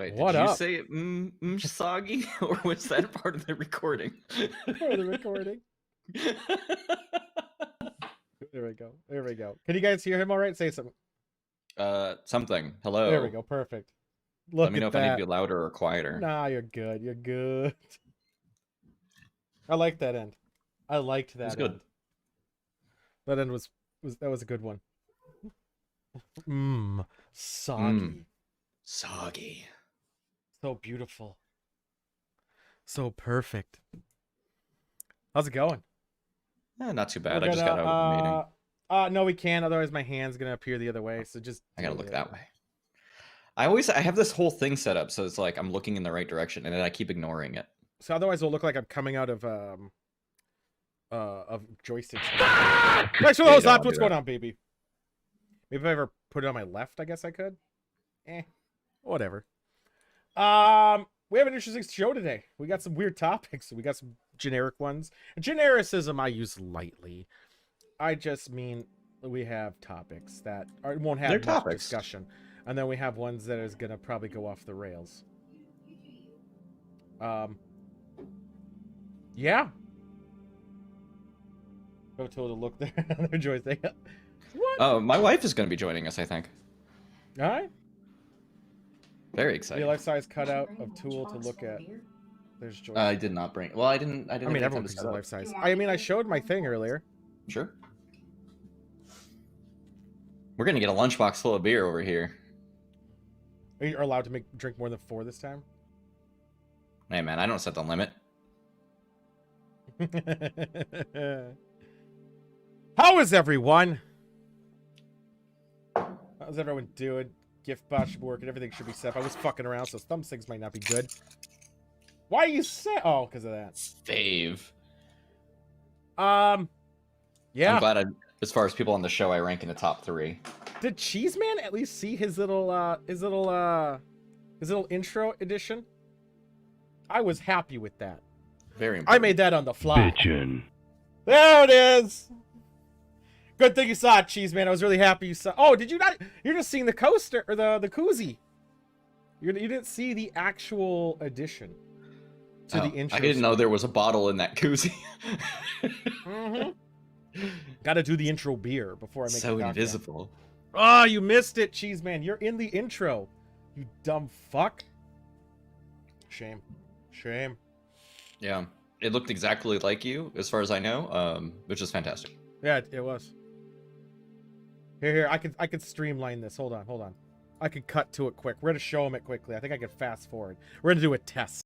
Sorry, What did you up? say Soggy, or was that part of the recording? For the recording. There we go. There we go. Can you guys hear him all right? Say something. Something. Hello. There we go. Perfect. Look Let me know at if I need to that. be louder or quieter. Nah, you're good. You're good. I like that end. I liked It was that good. end. That end was that was a good one. Mmm. Soggy. Soggy. So beautiful. So perfect. How's it going? Not too bad. We're I just got out of the meeting. No, we can't. Otherwise, my hand's gonna appear the other way. So just I gotta do look it. that way. I have this whole thing set up so it's like I'm looking in the right direction, and then I keep ignoring it. So otherwise, it'll look like I'm coming out of joysticks. Thanks for those left. What's going on, baby? Maybe if I ever put it on my left, I guess I could. Whatever. We have an interesting show today. We got some weird topics. We got some generic ones. Genericism I use lightly. I just mean we have topics that won't have much discussion, and then we have ones that is gonna probably go off the rails. Yeah. Go to look there. Their joystick. What? Oh, my wife is going to be joining us, I think. All right. Very excited. The life-size cutout of Tool to look at. There's joystick. I did not bring. Well, I didn't. I mean, everyone uses life-size. I mean, I showed my thing earlier. Sure. We're gonna get a lunchbox full of beer over here. Are you allowed to drink more than 4 this time? Hey man, I don't set the limit. How is everyone? How's everyone doing? Gift bot should work and everything should be set. I was fucking around, so some things might not be good. Why are you set? Oh, because of that. Fave. Yeah. I'm glad as far as people on the show, I rank in the top 3. Did Cheeseman at least see his little intro edition? I was happy with that. Very important. I made that on the fly. Bitchin'. There it is. Good thing you saw it, Cheeseman. I was really happy you saw. Oh, did you not? You're just seeing the coaster or the koozie. You didn't see the actual edition to the intro. I didn't know there was a bottle in that koozie. Got to do the intro beer before I make so it invisible. Oh, you missed it, Cheeseman. You're in the intro. You dumb fuck. Shame. Shame. Yeah, it looked exactly like you, as far as I know, which is fantastic. Yeah, it was. Here, I could streamline this. Hold on. I could cut to it quick. We're gonna show them it quickly. I think I can fast forward. We're gonna do a test.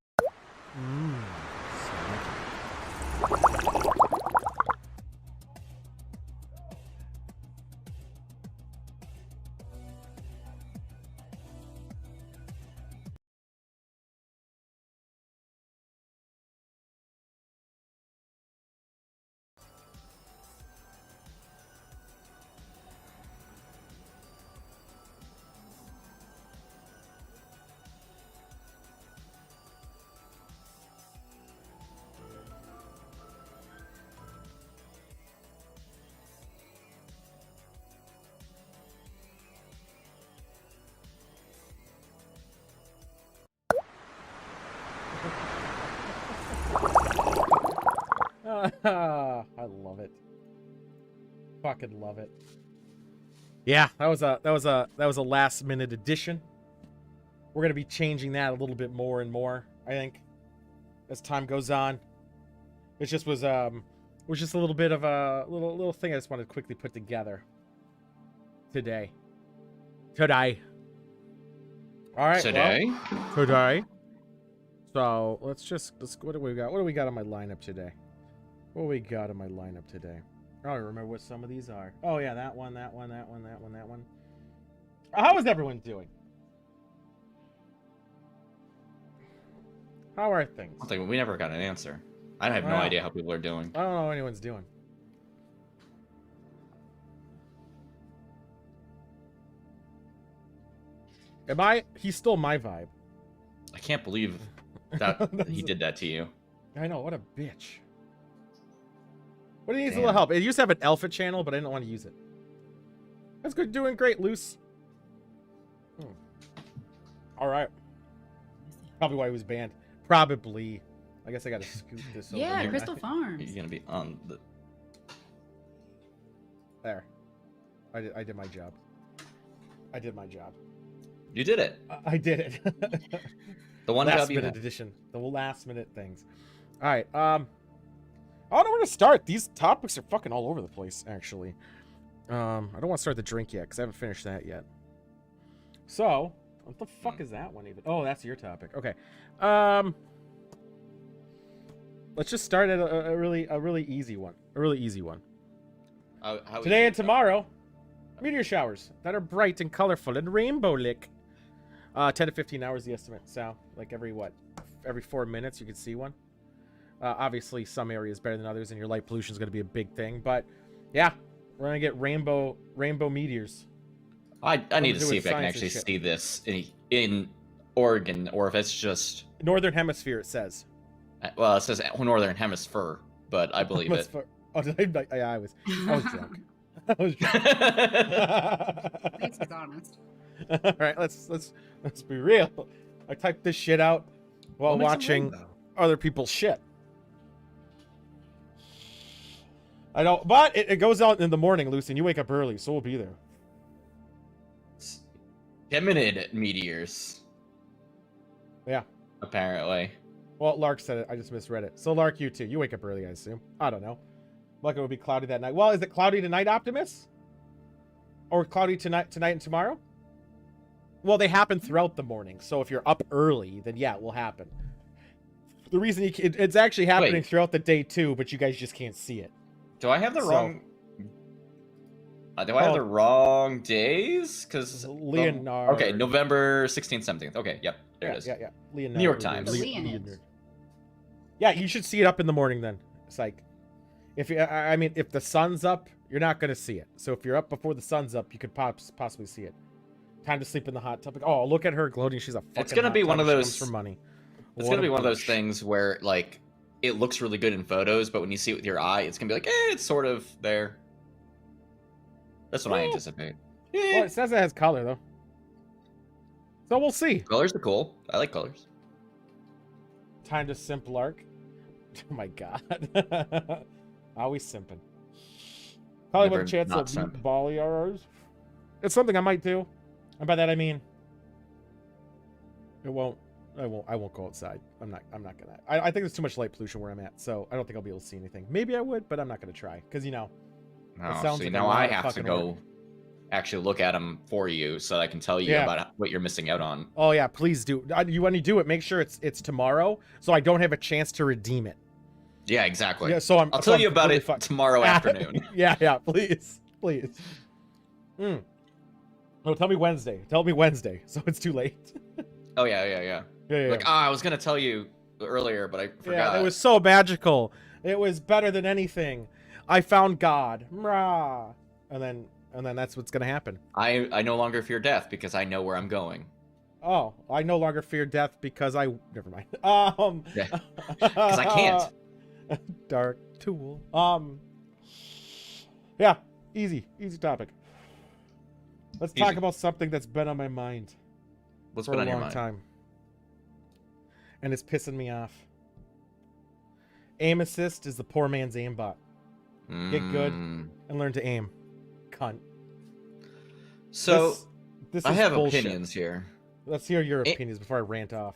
I love it. Fucking love it. Yeah, that was a last minute addition. We're gonna be changing that a little bit more and more, I think, as time goes on. It just was just a little bit of a little thing I just wanted to quickly put together today. All right. Today. Well, today. So let's what do we got? What do we got on my lineup today? What do we got on my lineup today? I don't remember what some of these are. Oh yeah, that one. How is everyone doing? How are things? I think we never got an answer. I have no idea how people are doing. I don't know how anyone's doing. He stole my vibe. I can't believe that he did that to you. I know, what a bitch. What needs a little help? It used to have an alpha channel, but I didn't want to use it. That's good, doing great, Loose. All right. probably why he was banned. Probably. I guess I gotta scoot this over. Yeah, here. Crystal Farms. He's gonna be on the. There. I did my job. I did my job. You did it. I did it. The one last job you minute had. edition. The last minute things. All right. I don't know where to start. These topics are fucking all over the place, actually. I don't want to start the drink yet because I haven't finished that yet. So, what the fuck is that one even? Oh, that's your topic. Okay. Let's just start at a really easy one. A really easy one. How Today and tomorrow, meteor showers that are bright and colorful and rainbow-like. 10 to 15 hours the estimate. So, like every 4 minutes you can see one. Obviously, some areas better than others, and your light pollution is going to be a big thing. But yeah, we're going to get rainbow meteors. I need to do see with if I can science and actually shit. see this in Oregon, or if it's just. Northern Hemisphere, it says. Well, it says Northern Hemisphere, but I believe it. Oh, did I was drunk. I was drunk. At least he's honest. All right, let's be real. I typed this shit out while What makes it watching rainbow? other people's shit. I don't, but it goes out in the morning, Lucy, and you wake up early, so we'll be there. Geminid meteors. Yeah. Apparently. Well, Lark said it. I just misread it. So, Lark, you too. You wake up early, I assume. I don't know. Like it would be cloudy that night. Well, is it cloudy tonight, Optimus? Or cloudy tonight and tomorrow? Well, they happen throughout the morning. So if you're up early, then yeah, it will happen. The reason it's actually happening Wait. throughout the day too, but you guys just can't see it. Do I have the So- wrong? Do I have the wrong days? Because Leonard. Okay, November 16th, 17th. Okay, yep, there Yeah, it is. yeah. Leonard. New York Times. The Leonid. Yeah, you should see it up in the morning then. It's like, if you, I mean, if the sun's up, you're not gonna see it. So if you're up before the sun's up, you could possibly see it. Time to sleep in the hot tub. Oh, look at her gloating. She's a fucking. It's gonna hot be one tub. of She those- comes for money. It's What gonna a be one of those bitch. things where like it looks really good in photos, but when you see it with your eye, it's gonna be like, it's sort of there. That's what I Eh. anticipate. Well, it says it has color though. So we'll see. Colors are cool. I like colors. Time to simp Lark. Oh my god. Always simping. Probably Never with a chance not of simp. Bali RRs. It's something I might do. And by that I mean I won't go outside. I'm not gonna. I think there's too much light pollution where I'm at, so I don't think I'll be able to see anything. Maybe I would, but I'm not gonna try. Because No, sounds see, like a now lot I of have to fucking go work. actually look at them for you so that I can tell you Yeah. about what you're missing out on. Oh yeah, please do. When you do it, make sure it's tomorrow, so I don't have a chance to redeem it. Yeah, exactly. Yeah, so I'll tell you about it fucked. tomorrow afternoon. Yeah, please. No, tell me Wednesday. Tell me Wednesday, so it's too late. Oh yeah. Yeah. Like, I was gonna tell you earlier, but I forgot. Yeah, it was so magical. It was better than anything. I found God. Rah. And then that's what's gonna happen. I no longer fear death because I know where I'm going. Oh, I no longer fear death because I never mind. Yeah. Because I can't. Dark Tool. Yeah, easy topic. Let's talk Easy. about something that's been on my mind What's for been a on your long mind? time. And it's pissing me off. Aim assist is the poor man's aimbot. Get good. Mm. And learn to aim. Cunt. So This I is have bullshit. opinions here. Let's hear your A- opinions before I rant off.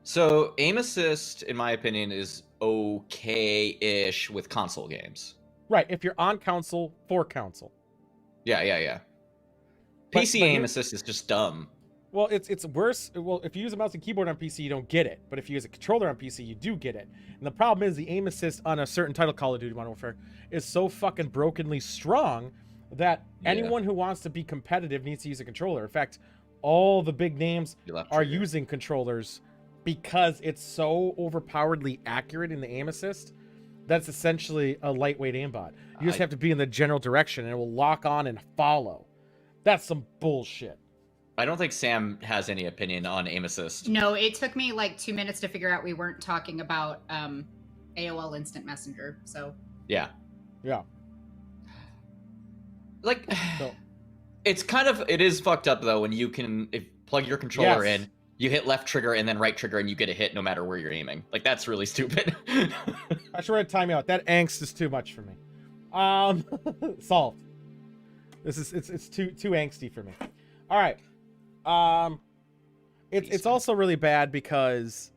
So aim assist, in my opinion, is okay-ish with console games. Right, if you're on console, for console. Yeah. But- PC but aim here- assist is just dumb. Well, it's worse. Well, if you use a mouse and keyboard on PC, you don't get it. But if you use a controller on PC, you do get it. And the problem is the aim assist on a certain title, Call of Duty Modern Warfare, is so fucking brokenly strong that Yeah. anyone who wants to be competitive needs to use a controller. In fact, all the big names You left are trigger. using controllers because it's so overpoweredly accurate in the aim assist. That's essentially a lightweight aimbot. You just I- have to be in the general direction and it will lock on and follow. That's some bullshit. I don't think Sam has any opinion on aim assist. No, it took me like 2 minutes to figure out we weren't talking about AOL Instant Messenger. So Yeah. Yeah. Like, So- it is fucked up though when you can plug your controller Yes. in, you hit left trigger and then right trigger and you get a hit no matter where you're aiming. Like, that's really stupid. I should write time out. That angst is too much for me. Solved. It's too angsty for me. All right. It's also really bad because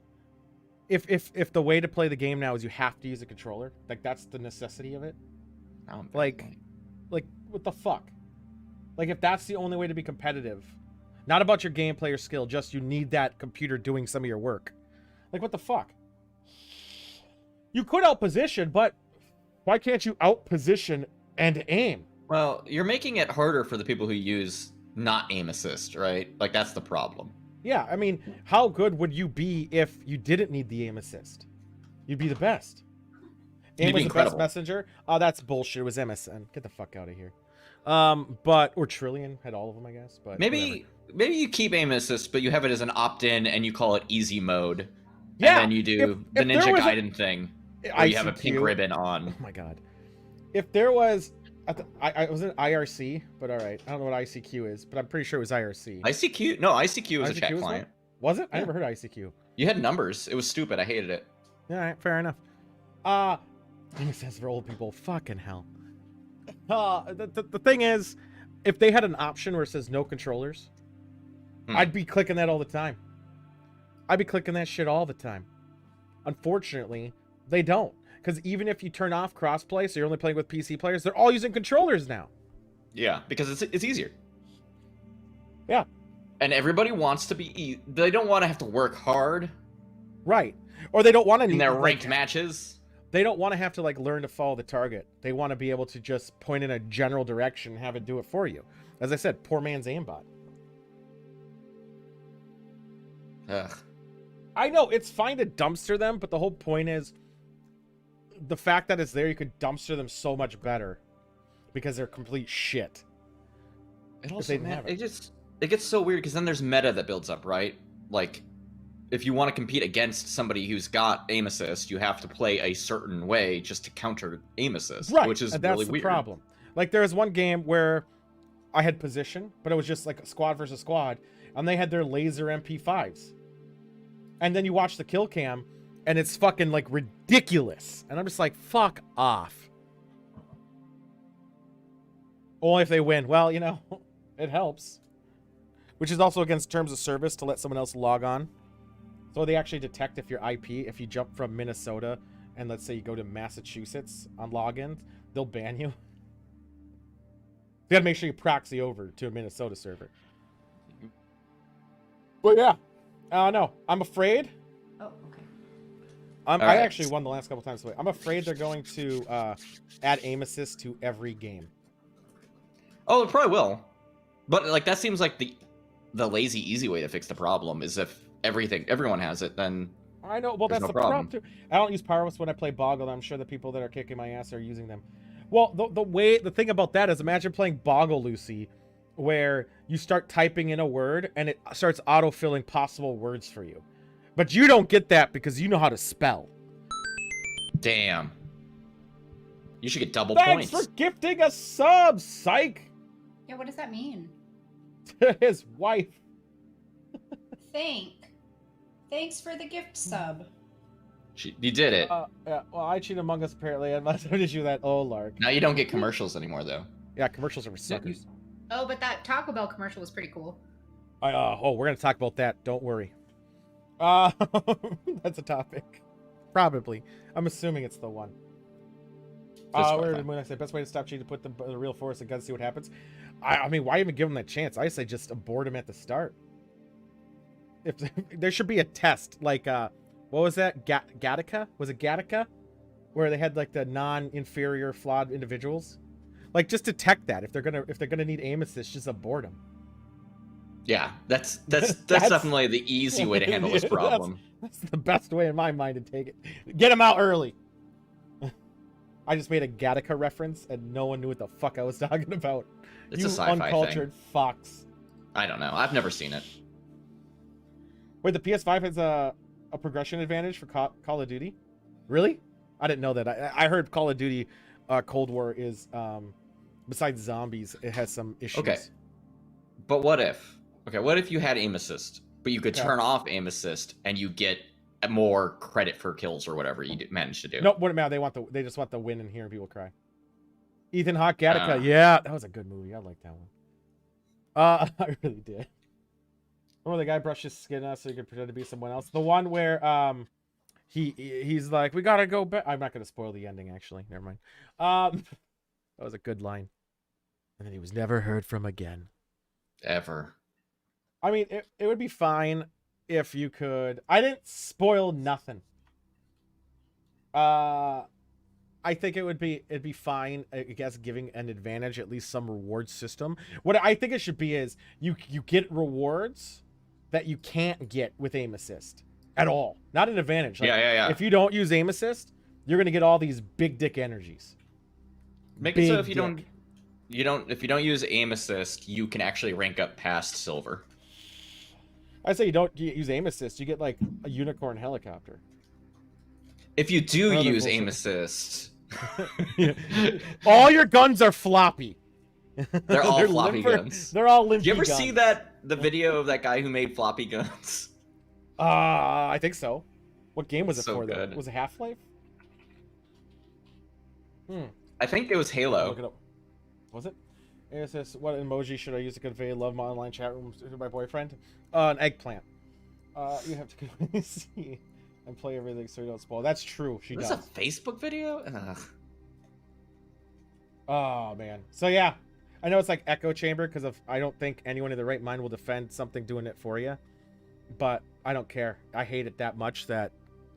if the way to play the game now is you have to use a controller, like that's the necessity of it. Like what the fuck? Like if that's the only way to be competitive, not about your gameplay or skill, just you need that computer doing some of your work. Like what the fuck? You could outposition, but why can't you outposition and aim? Well, you're making it harder for the people who use not aim assist, right? Like that's the problem. Yeah, I mean, how good would you be if you didn't need the aim assist? You'd be the best. Aim was the best messenger? Oh, that's bullshit. It was MSN. Get the fuck out of here. Or Trillion had all of them, I guess. But maybe you keep aim assist, but you have it as an opt-in and you call it easy mode. Yeah. And then you do the Ninja Gaiden thing where you have a pink ribbon on. Oh my god. If there was I was in IRC, but all right. I don't know what ICQ is, but I'm pretty sure it was IRC. ICQ? No, ICQ was a chat client. Was it? I never heard ICQ. You had numbers. It was stupid. I hated it. All right, fair enough. It says for old people. Fucking hell. The thing is, if they had an option where it says no controllers, I'd be clicking that all the time. I'd be clicking that shit all the time. Unfortunately, they don't. Because even if you turn off crossplay, so you're only playing with PC players, they're all using controllers now. Yeah, because it's easier. Yeah. And everybody wants to be... They don't want to have to work hard. Right. Or they don't want to... In their ranked matches. They don't want to have to, like, learn to follow the target. They want to be able to just point in a general direction and have it do it for you. As I said, poor man's aimbot. Ugh. I know, it's fine to dumpster them, but the whole point is... The fact that it's there, you could dumpster them so much better because they're complete shit. It also, it gets so weird because then there's meta that builds up, right? Like, if you want to compete against somebody who's got aim assist, you have to play a certain way just to counter aim assist, right? Which is and that's really the weird. Problem. Like there was one game where I had position, but it was just like a squad versus squad, and they had their laser MP5s, and then you watch the kill cam. And it's fucking, like, ridiculous. And I'm just like, fuck off. Only if they win. Well, you know, it helps. Which is also against terms of service to let someone else log on. So they actually detect if your IP, if you jump from Minnesota and let's say you go to Massachusetts on login, they'll ban you. You gotta make sure you proxy over to a Minnesota server. But yeah. No, I'm afraid... I actually won the last couple times. I'm afraid they're going to add aim assist to every game. Oh, it probably will. But like that seems like the lazy, easy way to fix the problem is if everyone has it, then I know. Well, that's the problem too. I don't use Powerless when I play Boggle. I'm sure the people that are kicking my ass are using them. Well, the thing about that is imagine playing Boggle, Lucy, where you start typing in a word and it starts autofilling possible words for you. But you don't get that because you know how to spell. Damn. You should get double points. Thanks for gifting a sub, psych! Yeah, what does that mean? To his wife. Thanks for the gift sub. You did it. Yeah, well, I cheat Among Us apparently. I'm not going to do that. Oh, Lark. Now you don't get commercials anymore, though. Yeah, commercials are for suckers. Oh, but that Taco Bell commercial was pretty cool. We're going to talk about that. Don't worry. That's a topic. Probably. I'm assuming it's the one. Where did I say best way to stop cheating to put the real force and guns see what happens? I mean, why even give them that chance? I say just abort them at the start. If there should be a test, like what was that? Gattaca? Was it Gattaca? Where they had like the non-inferior flawed individuals? Like just detect that if they're gonna need aim assist, just abort them. Yeah, that's definitely the easy way to handle this problem. That's the best way in my mind to take it. Get them out early. I just made a Gattaca reference and no one knew what the fuck I was talking about. It's a sci-fi uncultured thing. Fox. I don't know. I've never seen it. Wait, the PS5 has a progression advantage for Call of Duty? Really? I didn't know that. I heard Call of Duty Cold War is, besides zombies, it has some issues. Okay. But what if you had aim assist but you could turn off aim assist and you get more credit for kills or whatever you manage to do. No, wouldn't matter. They just want the win and hearing people cry. Ethan Hawke, Gattaca. Yeah, that was a good movie. I like that one. I really did. Oh, the guy brushed his skin out so he could pretend to be someone else. The one where he's like, we gotta go back. I'm not gonna spoil the ending, actually. Never mind. That was a good line. And then he was never heard from again. Ever. I mean, it would be fine if you could. I didn't spoil nothing. I think it'd be fine, I guess, giving an advantage, at least some reward system. What I think it should be is you get rewards that you can't get with aim assist at all. Not an advantage. Like, yeah. If you don't use aim assist, you're gonna get all these big dick energies. Make it so if you don't use aim assist, you can actually rank up past silver. I say you don't use aim assist, you get like a unicorn helicopter. If you do use aim assist, all your guns are floppy. They're all floppy guns. They're all limpy. Did you ever guns. see the video of that guy who made floppy guns? I think so. What game was it So for though? good. Was it Half-Life? I think it was Halo. Look it up. Was it? It says, what emoji should I use to convey love my online chat rooms to my boyfriend? An eggplant. You have to see and play everything so you don't spoil. That's true. She does. This is a Facebook video? Ugh. Oh man. So yeah, I know it's like echo chamber because I don't think anyone in their right mind will defend something doing it for you, but I don't care. I hate it that much that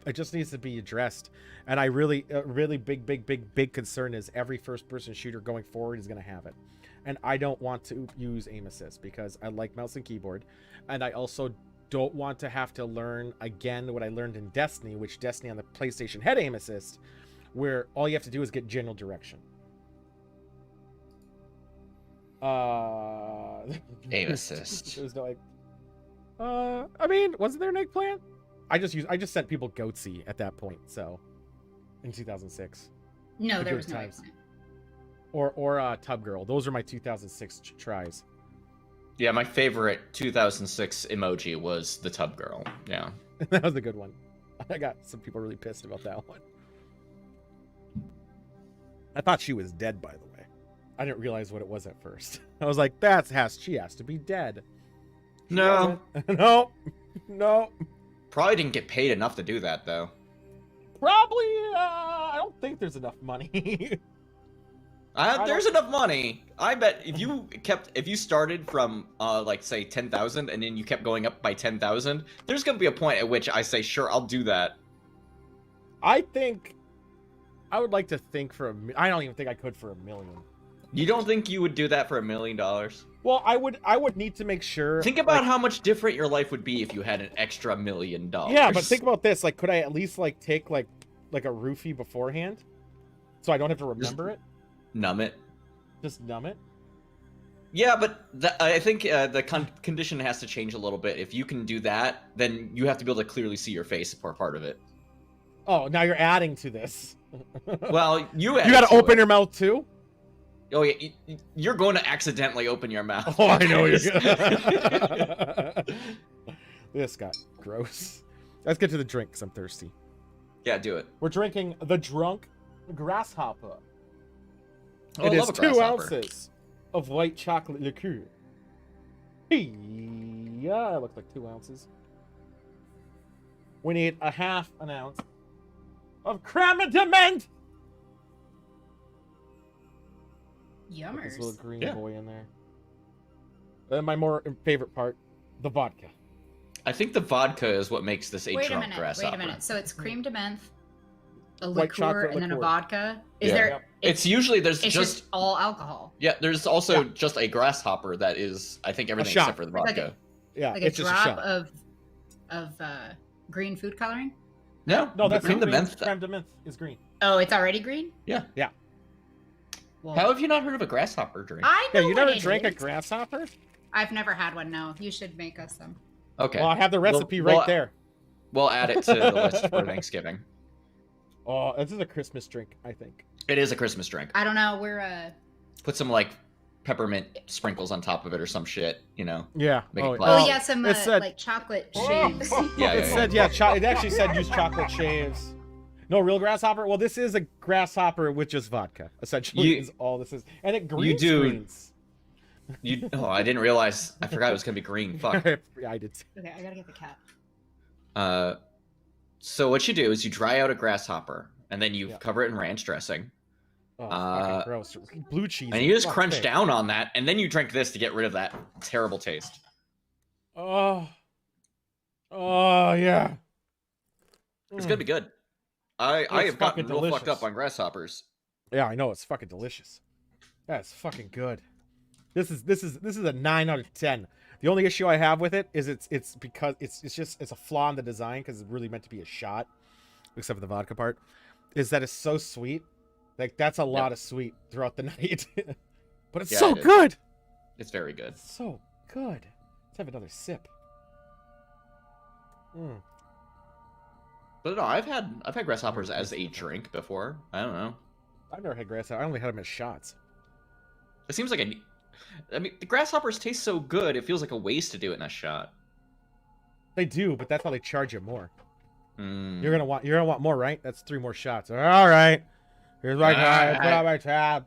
it just needs to be addressed. And I really big concern is every first-person shooter going forward is going to have it. And I don't want to use aim assist because I like mouse and keyboard, and I also don't want to have to learn again what I learned in Destiny, which Destiny on the PlayStation had aim assist, where all you have to do is get general direction. Aim assist. There's no like. I mean, wasn't there an eggplant? I just sent people Goatsy at that point. So, in 2006. No, The there good was no times. eggplant. Or Tub Girl. Those are my 2006 tries. Yeah, my favorite 2006 emoji was the tub girl. Yeah. That was a good one. I got some people really pissed about that one. I thought she was dead, by the way. I didn't realize what it was at first. I was like, she has to be dead. No. No. Probably didn't get paid enough to do that, though. Probably, I don't think there's enough money. There's enough money. I bet if you started from like say 10,000 and then you kept going up by 10,000, there's gonna be a point at which I say, sure, I'll do that. I think I would like to think I don't even think I could for $1 million. You don't think you would do that for $1 million? Well, I would need to make sure. Think about how much different your life would be if you had an extra $1 million. Yeah, but think about this. Like, could I at least like take like a roofie beforehand, so I don't have to remember it? Numb it. Just numb it. Yeah, but I think the condition has to change a little bit. If you can do that, then you have to be able to clearly see your face for part of it. Oh, now you're adding to this. Well, you got to open your mouth too. Oh yeah, you're going to accidentally open your mouth. Oh, I know you're. This got gross. Let's get to the drink because I'm thirsty. Yeah, do it. We're drinking the Drunk Grasshopper. Oh, It I is love a 2 grasshopper. ounces of white chocolate liqueur. Yeah, it looks like 2 ounces. We need a half an ounce of creme de menthe. This Yummers. little green Yeah. boy in there. And my more favorite part, the vodka. I think the vodka is what makes this a Wait a drunk minute. grasshopper. Wait a minute. So it's creme de menthe, a White liqueur, chocolate and then a liqueur. vodka. Is Yeah. there? Yep. It's usually It's just all alcohol. yeah. There's also Yeah. just a grasshopper that is I think everything shot. except for the Like vodka. Yeah, Like it's a just a drop shot. of green food coloring. No, No, that's creme de green. menthe. Creme de menthe is green. Oh, it's already green. Yeah. Well, How have you not heard of a grasshopper drink? I Yeah, know you what never it drank a is. grasshopper? I've never had one. No, you should make us some. Okay, Well, I have the recipe Well, right there. we'll add it to the list for Thanksgiving. Oh, this is a Christmas drink, I think. It is a Christmas drink. I don't know. We're Put some like peppermint sprinkles on top of it or some shit, you know. Yeah. Make it Oh classy. yeah, some like chocolate shaves. It actually said use chocolate shaves. No real grasshopper. Well, this is a grasshopper with just vodka. Essentially, is all this is, and it green screens. I didn't realize. I forgot it was gonna be green. Fuck. Yeah, I did. Okay, I gotta get the cat. So what you do is you dry out a grasshopper, and then you cover it in ranch dressing. Oh, fucking gross. Blue cheese. And you just crunch down on that, and then you drink this to get rid of that terrible taste. Oh yeah. It's gonna be good. I have gotten real fucked up on grasshoppers. Yeah, I know, it's fucking delicious. That's fucking good. This is a 9 out of 10. The only issue I have with it is it's because it's a flaw in the design because it's really meant to be a shot, except for the vodka part. Is that it's so sweet. Like that's a lot of sweet throughout the night. But it's so good. It's very good. It's so good. Let's have another sip. But no, I've had grasshoppers as a drink before. I don't know. I've never had grasshoppers. I only had them as shots. It seems like I mean, the grasshoppers taste so good. It feels like a waste to do it in a shot. They do, but that's how they charge you more. You're gonna want more, right? That's 3 more shots. All right. Here's my card. Put on my tab.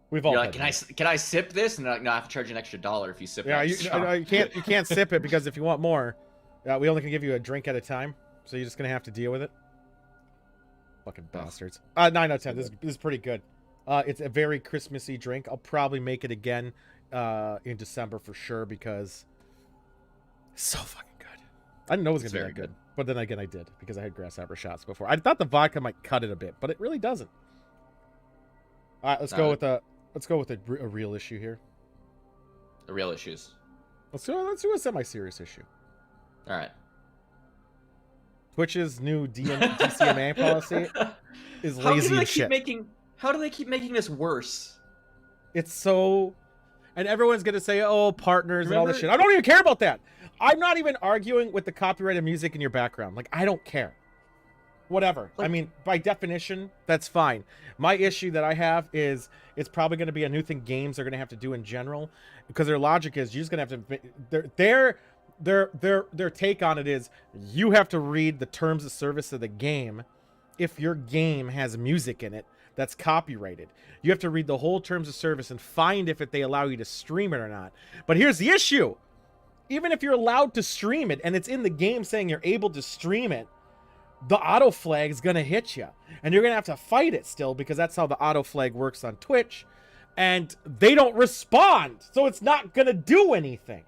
We've all. You're like, can I sip this? And they're like, no, I have to charge you an extra $1 if you sip. Yeah, you can't sip it because if you want more, we only can give you a drink at a time. So you're just gonna have to deal with it. Fucking bastards. 9 out of 10. This is pretty good. It's a very Christmassy drink. I'll probably make it again in December for sure because it's so fucking good. I didn't know it was gonna be that good, but then again I did because I had grasshopper shots before. I thought the vodka might cut it a bit, but it really doesn't. All right, let's go with a real issue here. The real issues. Let's do a semi-serious issue. All right. Twitch's new DCMA policy is lazy as shit. How do they keep making this worse? It's so... And everyone's going to say, oh, partners and all this shit. I don't even care about that. I'm not even arguing with the copyrighted music in your background. Like, I don't care. Whatever. I mean, by definition, that's fine. My issue that I have is it's probably going to be a new thing games are going to have to do in general. Because their logic is you're just going to have to... Their take on it is you have to read the terms of service of the game if your game has music in it that's copyrighted. You have to read the whole terms of service and find if they allow you to stream it or not. But here's the issue. Even if you're allowed to stream it and it's in the game saying you're able to stream it, the auto flag is going to hit you. And you're going to have to fight it still because that's how the auto flag works on Twitch. And they don't respond. So it's not going to do anything.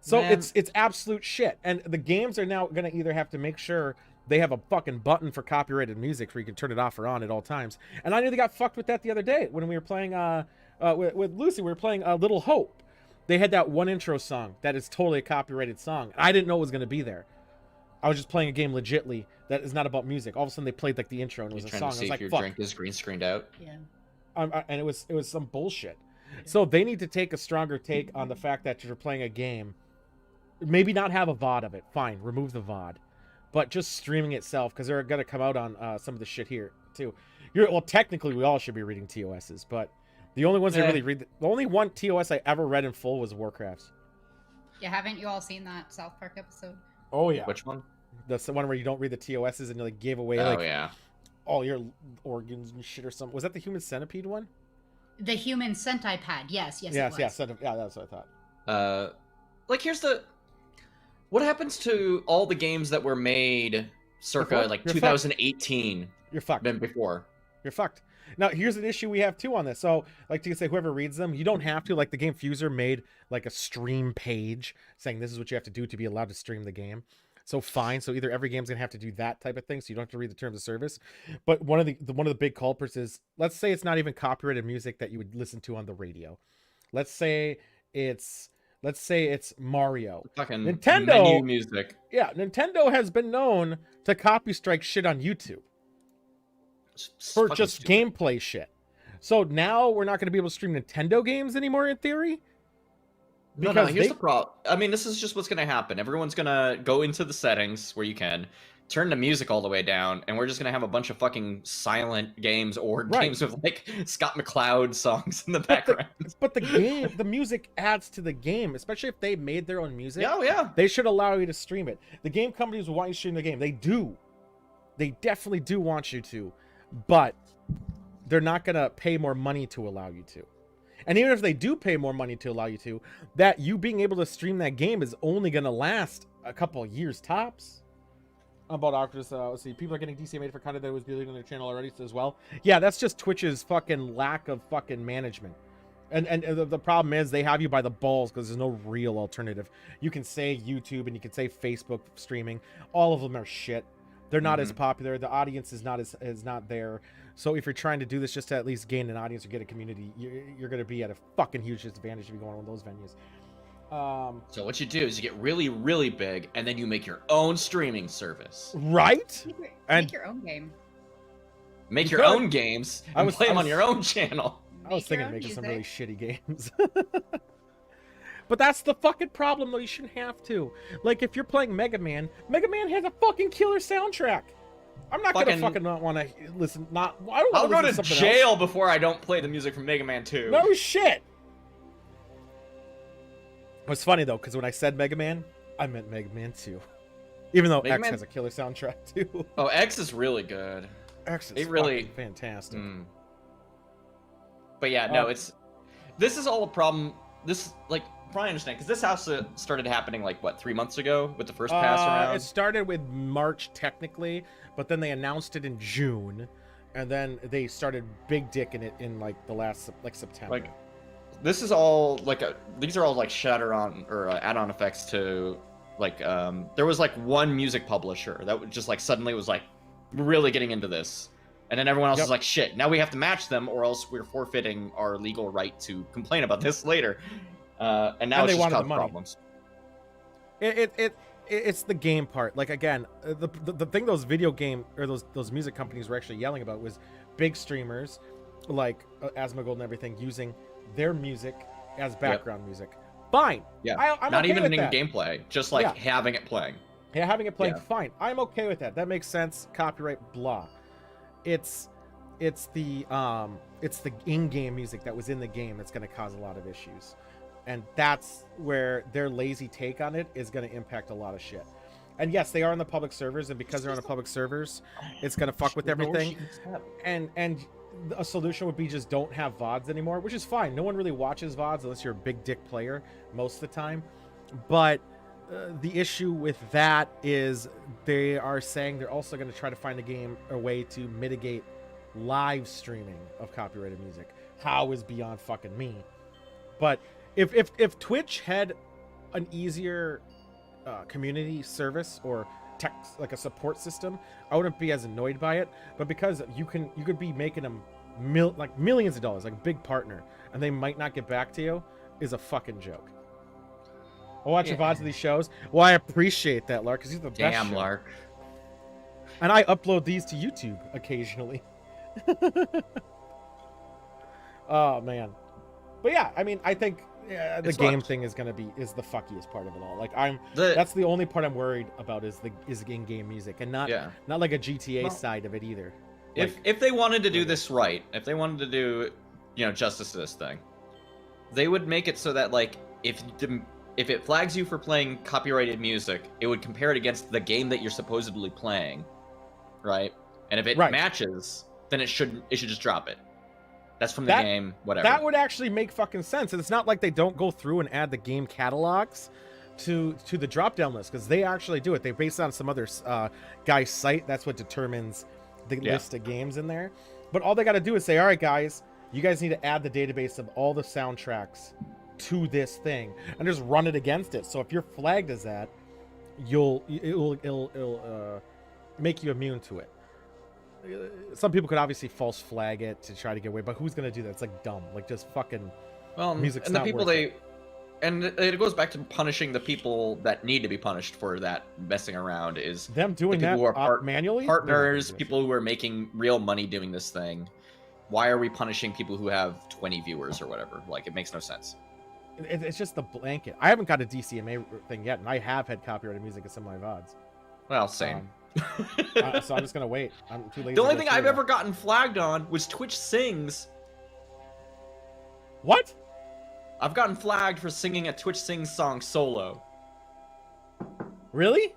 So it's absolute shit. And the games are now going to either have to make sure they have a fucking button for copyrighted music where you can turn it off or on at all times. And I knew they got fucked with that the other day when we were playing with Lucy. We were playing Little Hope. They had that one intro song that is totally a copyrighted song. I didn't know it was going to be there. I was just playing a game legitly that is not about music. All of a sudden they played like the intro and it was a song. I was like, your fuck. Drink is green screened out. Yeah. And it was some bullshit. So they need to take a stronger take on the fact that you're playing a game. Maybe not have a VOD of it. Fine, remove the VOD. But just streaming itself, because they're going to come out on some of the shit here, too. Well, technically, we all should be reading TOSs, but the only ones that really read... The only one TOS I ever read in full was Warcraft's. Yeah, haven't you all seen that South Park episode? Oh, yeah. Which one? That's the one where you don't read the TOSs and you like gave away all your organs and shit or something. Was that the Human Centipede one? The Human Centipede, yes, it was. Yeah, that's what I thought. Like, here's the... What happens to all the games that were made circa, like, 2018? You're fucked. Than before. You're fucked. Now, here's an issue we have, too, on this. So, like to say, whoever reads them, you don't have to. Like, the Game Fuser made, like, a stream page saying this is what you have to do to be allowed to stream the game. So, fine. So, either every game's going to have to do that type of thing, so you don't have to read the terms of service. But one of the big culprits is, let's say it's not even copyrighted music that you would listen to on the radio. Let's say it's Mario. Fucking Nintendo menu music. Yeah, Nintendo has been known to copy strike shit on YouTube for just stupid gameplay shit. So now we're not going to be able to stream Nintendo games anymore in theory? Because here's the problem. I mean, this is just what's going to happen. Everyone's going to go into the settings where you can turn the music all the way down, and we're just gonna have a bunch of fucking silent games or games with like Scott McCloud songs in the background. But the music adds to the game, especially if they made their own music. Oh yeah. They should allow you to stream it. The game companies want you to stream the game. They do. They definitely do want you to, but they're not gonna pay more money to allow you to. And even if they do pay more money to allow you to, that you being able to stream that game is only gonna last a couple of years tops. About Oculus, let's see, people are getting DCMA'd for content that was deleted on their channel already as well. Yeah, that's just Twitch's fucking lack of fucking management. And the problem is they have you by the balls because there's no real alternative. You can say YouTube and you can say Facebook streaming. All of them are shit. They're not as popular. The audience is not there. So if you're trying to do this just to at least gain an audience or get a community, you're going to be at a fucking huge disadvantage if you go on one of those venues. So what you do is you get really, really big, and then you make your own streaming service. Right? Make your own game. Make your own games and play them on your own channel. I was thinking of making some really shitty games. But that's the fucking problem, though. You shouldn't have to. Like, if you're playing Mega Man has a fucking killer soundtrack. I'm not gonna fucking not want to listen. I'll go to jail before I don't play the music from Mega Man 2. No shit. It was funny though, because when I said Mega Man, I meant Mega Man 2. Even though X has a killer soundtrack too. Oh, X is really good. X is really fantastic. But yeah, no, this is all a problem. This, like, probably understand, because this house started happening like what, 3 months ago with the first pass around. It started with March technically, but then they announced it in June, and then they started big dicking it in like the last September. Like, this is all like these are all like shatter-on or add-on effects to like there was like one music publisher that just like suddenly was like really getting into this, and then everyone else was like, shit, now we have to match them or else we're forfeiting our legal right to complain about this later. And now it's just caused problems. It's the game part. Like, again, the thing those video game or those music companies were actually yelling about was big streamers like Asmongold and everything using their music as background music. Fine. Yeah. I'm not okay even with in that. gameplay, just like having it playing. Yeah, having it playing, fine. I'm okay with that. That makes sense. Copyright, blah. It's the in-game music that was in the game that's going to cause a lot of issues. And that's where their lazy take on it is going to impact a lot of shit. And yes, they are on the public servers, and because they're on the public servers, it's going to fuck with everything. And a solution would be just don't have VODs anymore, which is fine. No one really watches VODs unless you're a big dick player most of the time. But the issue with that is they are saying they're also going to try to find a way to mitigate live streaming of copyrighted music. How is beyond fucking me. But if Twitch had an easier community service or tech, like a support system, I wouldn't be as annoyed by it. But because you could be making them millions of dollars, like a big partner, and they might not get back to you, is a fucking joke. I watch your VODs of these shows. Well, I appreciate that, Lark, because he's the best. Damn, Lark. And I upload these to YouTube occasionally. Oh man. But yeah, I mean, I think the game thing is the fuckiest part of it all. Like that's the only part I'm worried about is in-game music, and not like a GTA side of it either. If they wanted to do this right, if they wanted to do, justice to this thing, they would make it so that like if it flags you for playing copyrighted music, it would compare it against the game that you're supposedly playing, right? And if it matches, then it should just drop it. That's from the game, whatever. That would actually make fucking sense. And it's not like they don't go through and add the game catalogs to the drop-down list, because they actually do it. They base it on some other guy's site. That's what determines the list of games in there. But all they got to do is say, all right, guys, you guys need to add the database of all the soundtracks to this thing, and just run it against it. So if you're flagged as that, it'll make you immune to it. Some people could obviously false flag it to try to get away, but who's gonna do that? It's like dumb. Like, just fucking music's and the not people worth it. And it goes back to punishing the people that need to be punished for that messing around. Is them doing the people that who are manually? Partners, people who are making real money doing this thing. Why are we punishing people who have 20 viewers or whatever? Like, it makes no sense. It's just the blanket. I haven't got a DCMA thing yet, and I have had copyrighted music in some of my VODs. Well, same. So I'm just gonna wait. I'm too lazy. The only thing I've ever gotten flagged on was Twitch Sings. What? I've gotten flagged for singing a Twitch Sings song solo. Really?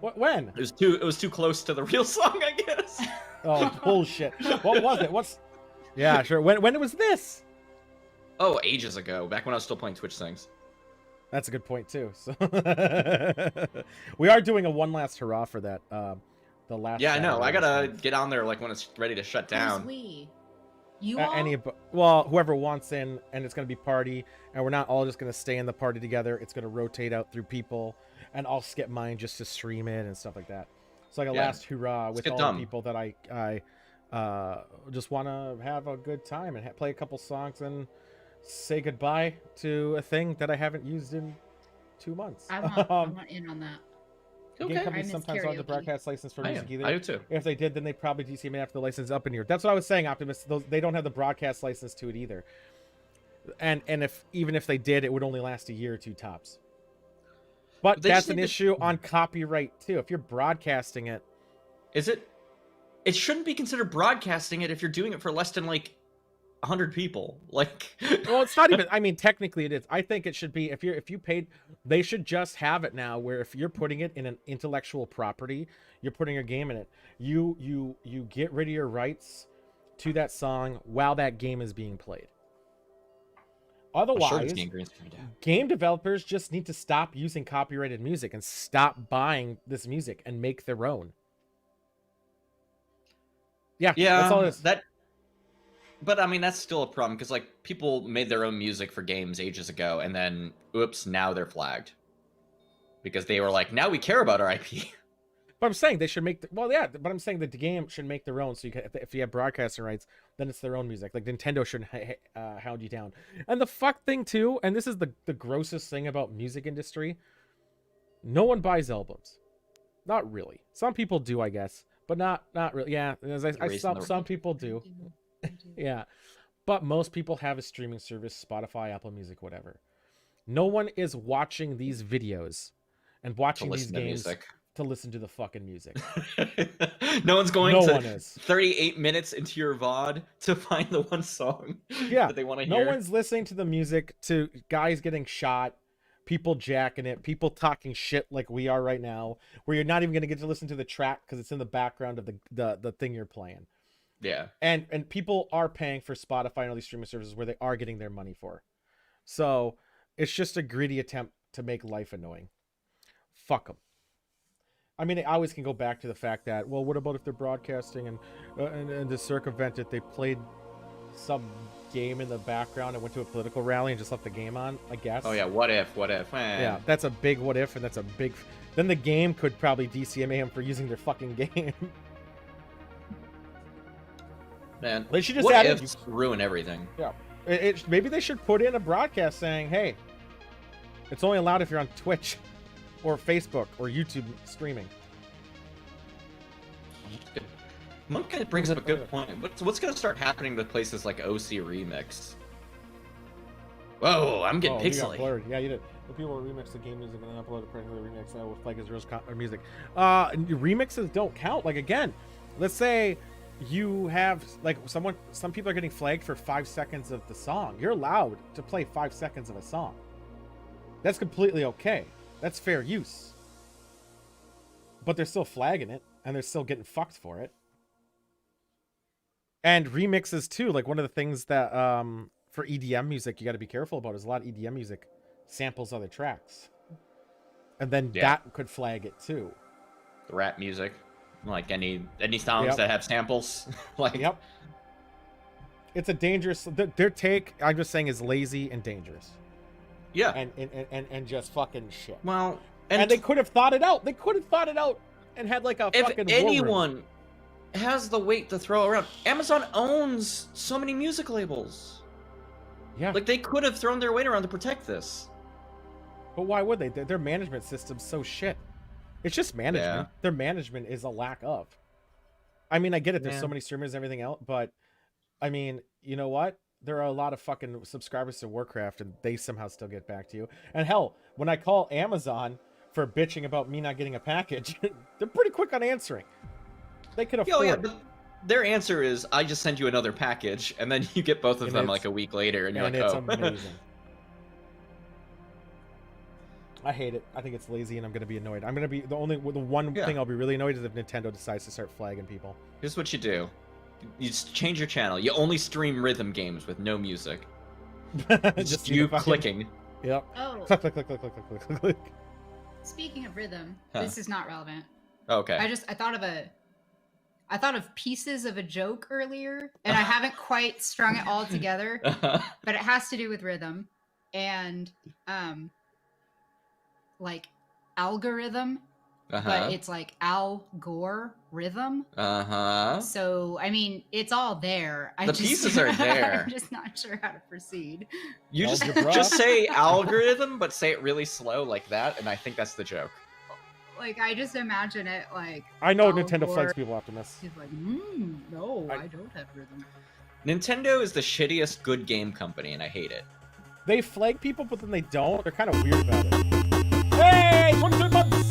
What? When? It was too close to the real song, I guess. Oh, bullshit. What was it? What's... Yeah, sure. When was this? Oh, ages ago, back when I was still playing Twitch Sings. That's a good point too. So we are doing a one last hurrah for that. The last. Yeah, I know. I gotta get on there like when it's ready to shut down. You all? Well, whoever wants in, and it's gonna be party, and we're not all just gonna stay in the party together. It's gonna rotate out through people, and I'll skip mine just to stream it and stuff like that. So like a last hurrah with all the people that I just want to have a good time and play a couple songs and say goodbye to a thing that I haven't used in 2 months. I want in on that. Okay. Game companies sometimes don't have the broadcast license for music either. I do too. If they did, then they probably DCMA after the license up in here. That's what I was saying, Optimus. They don't have the broadcast license to it either. And even if they did, it would only last a year or two tops. But that's an issue on copyright too. If you're broadcasting it, is it? It shouldn't be considered broadcasting it if you're doing it for less than like 100 people. Like, well, it's not even. I mean, technically, it is. I think it should be if you paid. They should just have it now, where if you're putting it in an intellectual property, you're putting a game in it. You get rid of your rights to that song while that game is being played. Otherwise, game developers just need to stop using copyrighted music and stop buying this music and make their own. Yeah, that's all it is. But I mean, that's still a problem because like people made their own music for games ages ago, and then oops, now they're flagged because they were like, now we care about our IP. But I'm saying they should make but I'm saying that the game should make their own. So you can, if you have broadcasting rights, then it's their own music. Like Nintendo shouldn't hound you down. And the fuck thing too, and this is the grossest thing about music industry. No one buys albums. Not really. Some people do, I guess, but not really. Yeah, some people do. Yeah, but most people have a streaming service, Spotify, Apple Music, whatever. No one is watching these videos and watching these games to listen to the fucking music. No one's going to 38 minutes into your VOD to find the one song that they want to hear. No one's listening to the music, to guys getting shot, people jacking it, people talking shit like we are right now, where you're not even going to get to listen to the track because it's in the background of the thing you're playing. Yeah. And people are paying for Spotify and all these streaming services where they are getting their money for. So it's just a greedy attempt to make life annoying. Fuck them. I mean, I always can go back to the fact that, well, what about if they're broadcasting and to circumvent it, they played some game in the background and went to a political rally and just left the game on, I guess. Oh yeah, what if? Yeah, that's a big what if, and that's a big... Then the game could probably DCMA him for using their fucking game. Man, they should just ruin everything. Yeah, maybe they should put in a broadcast saying, "Hey, it's only allowed if you're on Twitch, or Facebook, or YouTube streaming." Monk brings up a good point. What's going to start happening with places like OC Remix? Whoa, I'm getting pixely. Yeah, you did. The people will remix the game music and then upload a particular remix that will flag as real music. Remixes don't count. Like again, let's say you have like some people are getting flagged for 5 seconds of the song. You're allowed to play 5 seconds of a song. That's completely okay. That's fair use. But they're still flagging it and they're still getting fucked for it. And remixes too, like one of the things that for EDM music you got to be careful about is a lot of EDM music samples other tracks. And then that could flag it too. The rap music. Like any songs that have samples. Like it's a dangerous their take, I'm just saying, is lazy and dangerous. Yeah. And just fucking shit. Well, and they could have thought it out. They could have thought it out and had like a fucking if anyone has the weight to throw around, Amazon owns so many music labels. Yeah. Like they could have thrown their weight around to protect this. But why would they? Their management system's so shit. It's just management. Yeah. Their management is a lack of. I mean, I get it. There's so many streamers and everything else, but I mean, you know what? There are a lot of fucking subscribers to Warcraft, and they somehow still get back to you. And hell, when I call Amazon for bitching about me not getting a package. They're pretty quick on answering. They could afford. Yeah, but their answer is, "I just send you another package," and then you get both of them like a week later, and you're like, it's "Oh, amazing." I hate it. I think it's lazy, and I'm gonna be annoyed. I'm gonna be the one thing I'll be really annoyed is if Nintendo decides to start flagging people. Here's what you do: you just change your channel. You only stream rhythm games with no music. just you clicking. Yep. Oh. Click, click, click, click, click, click, click, click. Speaking of rhythm, this is not relevant. Okay. I thought of pieces of a joke earlier, and I haven't quite strung it all together, but it has to do with rhythm and like algorithm, but it's like Al Gore rhythm. So I mean, it's all there. The pieces are there. I'm just not sure how to proceed. You just say algorithm, but say it really slow like that, and I think that's the joke. Like, I just imagine it like... I know Nintendo flags people after this. He's like, no, I don't have rhythm. Nintendo is the shittiest good game company, and I hate it. They flag people, but then they don't. They're kind of weird about it. Hey! 22 months!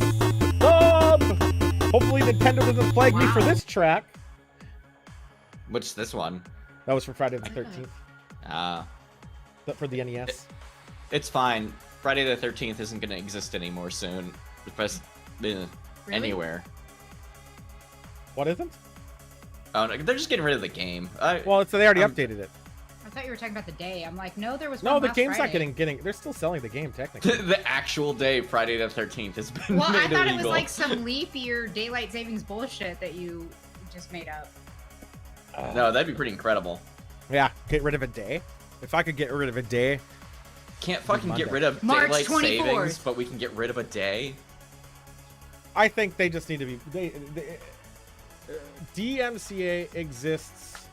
Sub! Hopefully Nintendo doesn't flag me for this track. What's this one? That was for Friday the 13th. For the NES. It's fine. Friday the 13th isn't going to exist anymore soon. Really? Anywhere. What isn't? Oh, no, they're just getting rid of the game. Well, they already updated it. I thought you were talking about the day. I'm like, no, there was no, one the last game's Friday. not getting. They're still selling the game technically. The actual day, Friday the 13th, has been well, made I thought illegal. it was like some leap year daylight savings bullshit that you just made up. No, that'd be pretty incredible. Yeah, get rid of a day. If I could get rid of a day. Can't fucking get rid of March daylight 24th. savings, but we can get rid of a day. I think they just need to be. DMCA exists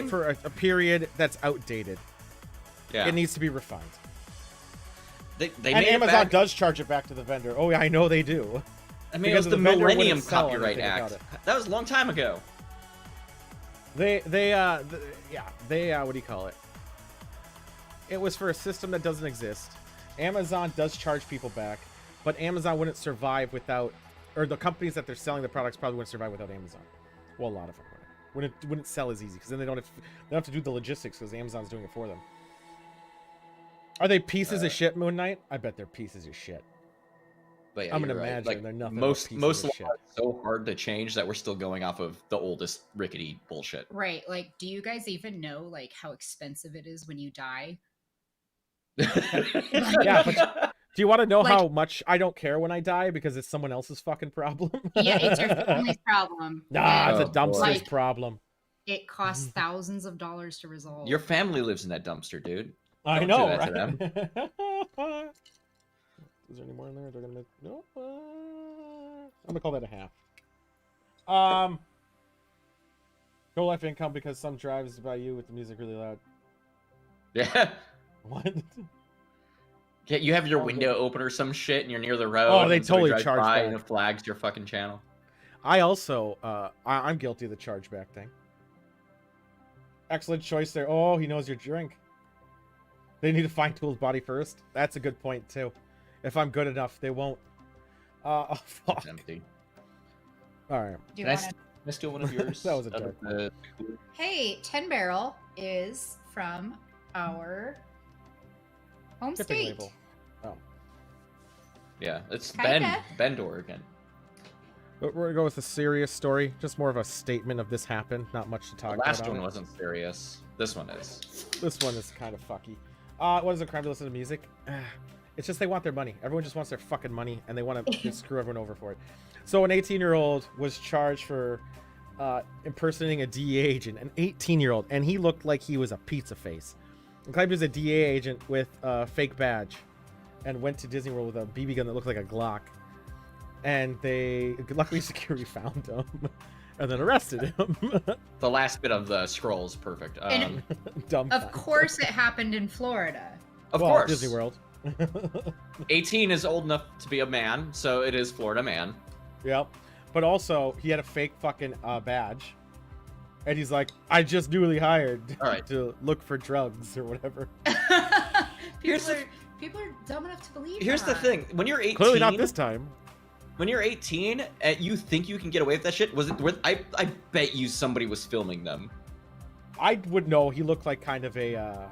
for a period that's outdated. Yeah, it needs to be refined. They and Amazon does charge it back to the vendor. Oh yeah, I know they do. I mean, it was the Millennium Copyright Act. That was a long time ago. They what do you call it? It was for a system that doesn't exist. Amazon does charge people back, but Amazon wouldn't survive without, or the companies that they're selling the products probably wouldn't survive without Amazon. Well, a lot of them wouldn't sell as easy because then they don't have to do the logistics because Amazon's doing it for them. Are they pieces of shit, Moon Knight? I bet they're pieces of shit. But yeah, I'm gonna imagine like, they're nothing. Most laws shit. are so hard to change that we're still going off of the oldest rickety bullshit. Right. Like, do you guys even know like how expensive it is when you die? Yeah, but do you want to know how much I don't care when I die because it's someone else's fucking problem? Yeah, it's your family's problem. Nah, it's a dumpster's problem. It costs thousands of dollars to resolve. Your family lives in that dumpster, dude. I know, do that right? to them. Is there any more in there? They're gonna make no. I'm gonna call that a half. Go life income because some drives by you with the music really loud. Yeah. What? Yeah, you have your window open or some shit, and you're near the road. Oh, they and somebody totally drives charge by back. and it flags your fucking channel. I also, I'm guilty of the chargeback thing. Excellent choice there. Oh, he knows your drink. They need to fine Tool's body first. That's a good point too. If I'm good enough, they won't. Oh fuck. It's empty. All right. Can I steal one of yours? That was a dark one. Hey, 10 Barrel is from our home Shipping state. label. Oh. Yeah, it's Kinda. Bend, Oregon. But we're gonna go with a serious story. Just more of a statement of this happened. Not much to talk The about. last one wasn't serious. This one is. This one is kind of fucky. What is a crime to listen to music? It's just they want their money. Everyone just wants their fucking money, and they want to screw everyone over for it. So an 18-year-old was charged for impersonating a DEA agent. An 18-year-old, and he looked like he was a pizza face. And claimed he was a DEA agent with a fake badge, and went to Disney World with a BB gun that looked like a Glock. And luckily security found him, and then arrested him. The last bit of the scroll is perfect. Dumb. Of course, it happened in Florida. Of course. Disney World. 18 is old enough to be a man, so it is Florida man. Yep. But also, he had a fake fucking badge. And he's like, I just newly hired All right. to look for drugs or whatever. Here's People are dumb enough to believe Here's that. the thing: when you're 18, Clearly not this time. When you're 18 and you think you can get away with that shit, I bet you somebody was filming them. I would know. He looked like kind of a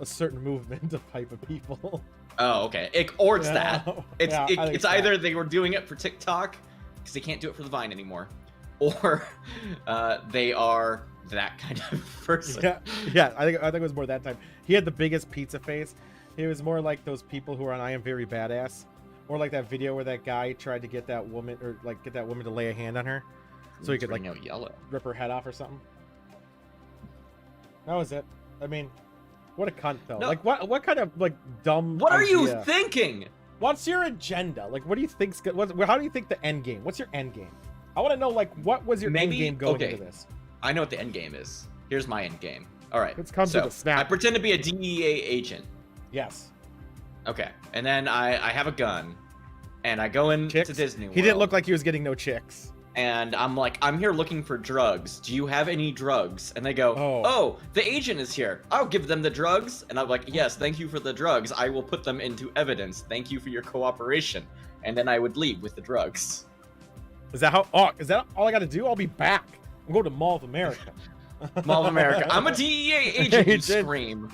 certain movement of type of people. Oh, okay. Or it's that. It's either that. they were doing it for TikTok because they can't do it for the Vine anymore, or they are that kind of person. Yeah. I think it was more that time. He had the biggest pizza face. He was more like those people who are on I Am Very Badass, or like that video where that guy tried to get that woman to lay a hand on her, so he could like rip her head off or something. That was it. I mean, what a cunt though. No. Like what kind of like dumb? What are you thinking? What's your agenda? Like, what do you think's good? How do you think the end game? What's your end game? I want to know like what was your end game going into this? I know what the end game is. Here's my end game. All right. Let's come to the snap. I pretend to be a DEA agent. Yes. Okay, and then I have a gun, and I go into Disney World. He didn't look like he was getting no chicks. And I'm like, I'm here looking for drugs. Do you have any drugs? And they go, oh, the agent is here. I'll give them the drugs. And I'm like, yes, thank you for the drugs. I will put them into evidence. Thank you for your cooperation. And then I would leave with the drugs. Is that all I got to do? I'll be back. I'm going to Mall of America. Mall of America. I'm a DEA agent, you scream.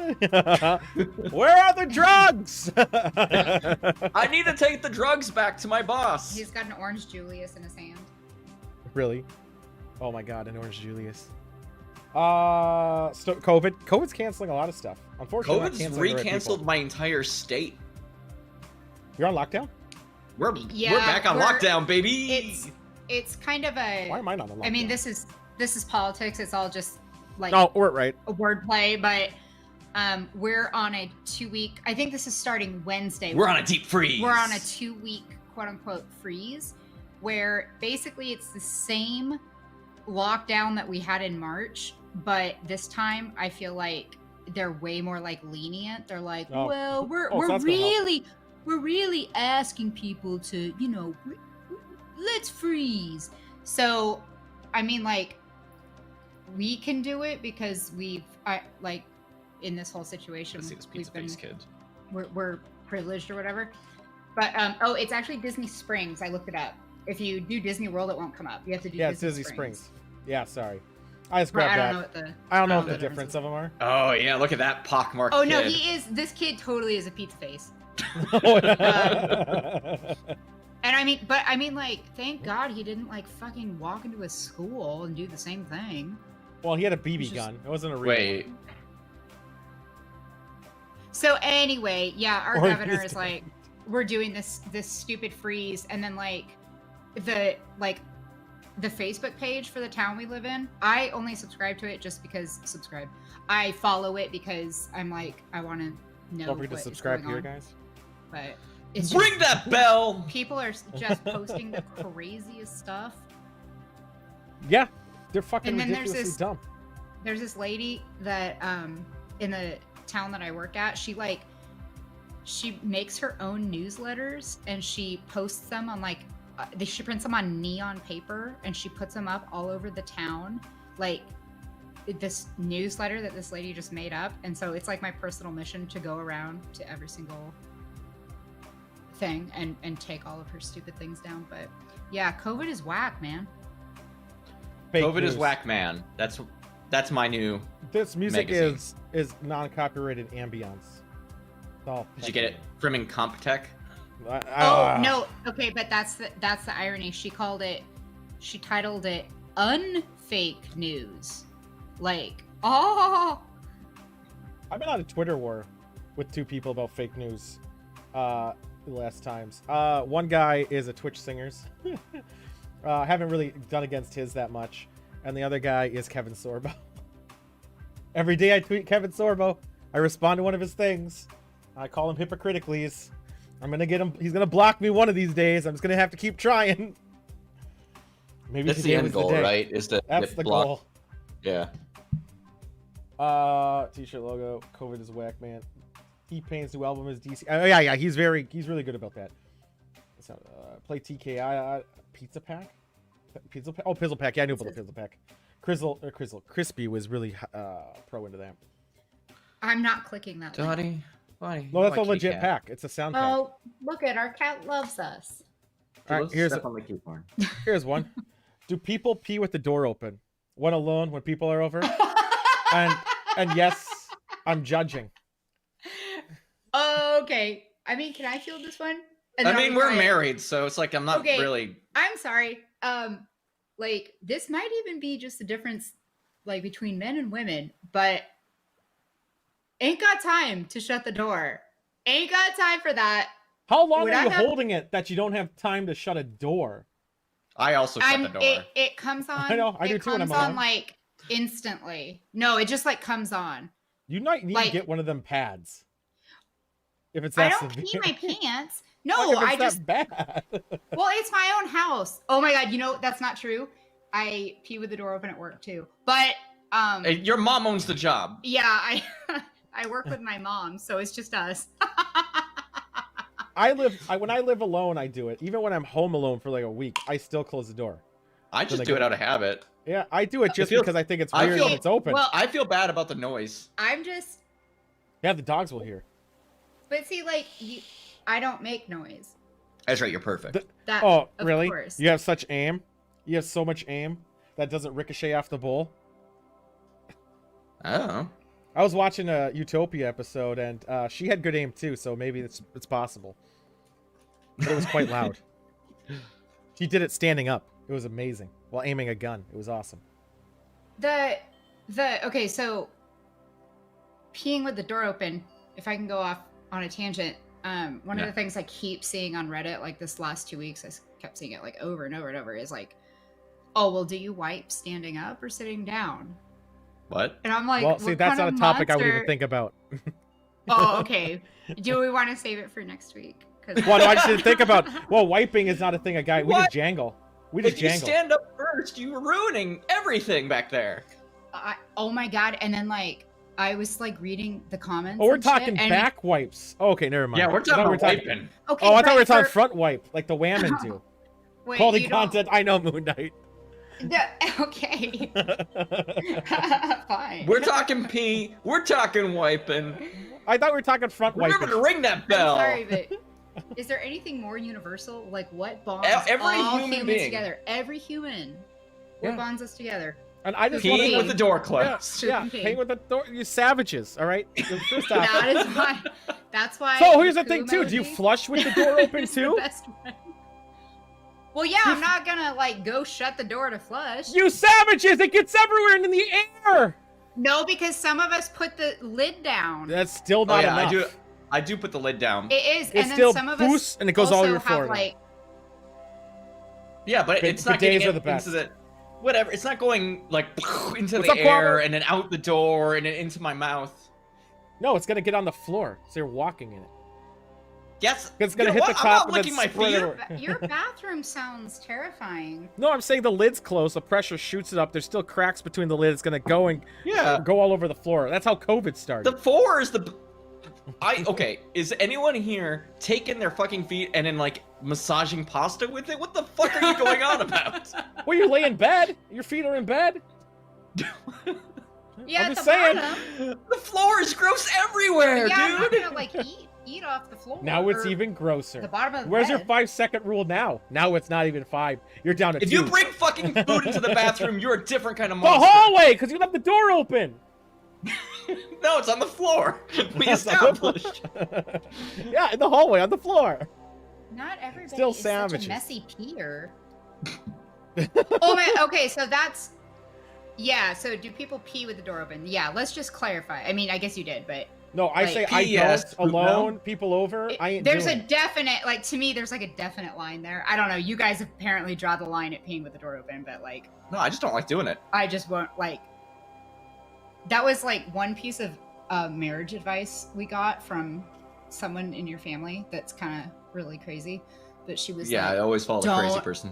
Where are the drugs? I need to take the drugs back to my boss. He's got an orange Julius in his hand. Really? Oh my god, an orange Julius. COVID's canceling a lot of stuff. Unfortunately, COVID's re-canceled my entire state. You're on lockdown? We're back on lockdown, baby. It's kind of a. Why am I not on lockdown? I mean, this is politics. It's all just like we're right. A wordplay, but we're on a 2-week. I think this is starting Wednesday. We're on a deep freeze. We're on a 2-week quote unquote freeze, where basically it's the same lockdown that we had in March, but this time I feel like they're way more like lenient. They're like, well, we're really asking people to, let's freeze. So, I mean, like, we can do it because in this whole situation, see this pizza face kid. We're privileged or whatever. But it's actually Disney Springs. I looked it up. If you do Disney World, it won't come up. You have to do Disney Springs. Yeah, sorry. I just grabbed that. I don't know what the difference of them are. Oh yeah, look at that pockmarked kid. Oh no, this kid totally is a pizza face. And I mean, like, thank God he didn't like fucking walk into his school and do the same thing. Well, he had a BB gun. It wasn't a real one. So anyway, yeah, our governor is like, we're doing this stupid freeze, and then like the Facebook page for the town we live in, I only subscribe to it just because I follow it because I'm like, I want to know. Don't forget to subscribe here, guys. But it's ring that bell. People are just posting the craziest stuff. Yeah, they're fucking ridiculously dumb. There's this lady that in the town that I work at, she makes her own newsletters and she posts them on like she prints them on neon paper and she puts them up all over the town, like this newsletter that this lady just made up. And so it's like my personal mission to go around to every single thing and take all of her stupid things down. But yeah, COVID is whack, man. COVID is whack, man. That's my new. This music magazine. is non-copyrighted ambience. Did you get it from Incompetech? No, okay, but that's the irony. She titled it unfake news. Like, I've been on a Twitter war with 2 people about fake news the last times. One guy is a Twitch singers. Haven't really done against his that much. And the other guy is Kevin Sorbo. Every day I tweet Kevin Sorbo. I respond to one of his things. I call him hypocritically. I'm gonna get him. He's gonna block me one of these days. I'm just gonna have to keep trying. Maybe that's the end goal, right? Is to that's the goal. Yeah. T-shirt logo. COVID is whack, man. T-Pain's new album is DC. Oh yeah. He's really good about that. So, play TKI Pizza Pack. Pizza Pack. Oh, Pizzle Pack. Yeah, I knew about the Pizzle Pack. Crispy was really pro into that. I'm not clicking that. Dottie, why? No, that's a legit pack. It's a sound pack. Oh, look at our cat loves us. All right, here's here's one. Do people pee with the door open? When alone, when people are over? and yes, I'm judging. Okay. I mean, can I field this one? I mean, we're married, so it's like I'm not really. I'm sorry. Like this might even be just the difference, like between men and women, but ain't got time to shut the door. Ain't got time for that. How long are you holding it that you don't have time to shut a door? I also shut the door. It comes on. I know. I do too when I'm alone. It comes on like instantly. No, it just like comes on. You might need to get one of them pads. If it's that I don't severe. pee my pants. No, I just bad. Well, it's my own house. Oh my god, you know that's not true. I pee with the door open at work too. But hey, your mom owns the job. Yeah, I work with my mom, so it's just us. When I live alone, I do it. Even when I'm home alone for like a week, I still close the door. I just do it out of habit. Yeah, I do it just because I think it's weird when it's open. Well, I feel bad about the noise. Yeah, the dogs will hear. But see, like, I don't make noise. That's right, you're perfect. Oh, really? Course. You have such aim? You have so much aim that doesn't ricochet off the bowl? Oh. I was watching a Utopia episode, and she had good aim too, so maybe it's possible. But it was quite loud. She did it standing up. It was amazing. While aiming a gun. It was awesome. Okay, so peeing with the door open, if I can go off on a tangent, one of the things I keep seeing on Reddit, like this last 2 weeks, I kept seeing it like over and over and over, is like, oh, well, do you wipe standing up or sitting down? What? And I'm like, well, see, that's not a topic I would even think about. Oh, okay. Do we want to save it for next week? Well, no, I just didn't think about. Well, wiping is not a thing a guy. We just jangle. If you stand up first, you're ruining everything back there. Oh my god! And then like I was like reading the comments. Oh, we're talking back wipes. Oh, okay, never mind. Yeah, we're talking wiping. Okay, oh, I thought we were talking front wipe, like the women do. Wait, quality content. I know, Moon Knight. Okay. Fine. We're talking pee. We're talking wiping. I thought we were talking front wiping. Remember to ring that bell. I'm sorry, but is there anything more universal? Like what bonds every all human humans being together? Every human. What bonds us together? And I just peeing with the door closed. Yeah, peeing with the door. You savages, all right? First off. That is why. That's why. So here's the thing too. Do you flush with the door open too? The best one. Well, yeah, I'm not gonna like go shut the door to flush. You savages! It gets everywhere and in the air. No, because some of us put the lid down. That's still not enough. I do put the lid down. It is, and then some of us and it goes all over your floor. Like, yeah, but it's not getting into the whatever. It's not going like into the air and then out the door and then into my mouth. No, it's gonna get on the floor, so you're walking in it. Yes, it's gonna hit the top and then spread it. Your bathroom sounds terrifying. No, I'm saying the lid's closed. The pressure shoots it up. There's still cracks between the lid. It's gonna go and go all over the floor. That's how COVID started. The floor is the. Okay, is anyone here taking their fucking feet and then like massaging pasta with it? What the fuck are you going on about? Well, you lay in bed. Your feet are in bed. Yeah, I'm just saying. The floor is gross everywhere, dude. I'm not gonna like eat off the floor. Now it's even grosser. The bottom of the Where's bed. your 5-second rule now? Now it's not even 5. You're down to 2. If you bring fucking food into the bathroom, you're a different kind of monster. The hallway, because you left the door open. No, it's on the floor. We established. Yeah, in the hallway, on the floor. Not everybody Still is sandwiches. such a messy peer. Oh my. Okay, so that's. Yeah. So do people pee with the door open? Yeah. Let's just clarify. I mean, I guess you did, but. No, I say I don't. Alone, people over. I ain't There's doing a definite, like, to me, there's like a definite line there. I don't know. You guys apparently draw the line at peeing with the door open, but like. No, I just don't like doing it. I just won't like. That was like one piece of marriage advice we got from someone in your family that's kind of really crazy. But she was like, I always follow the crazy person.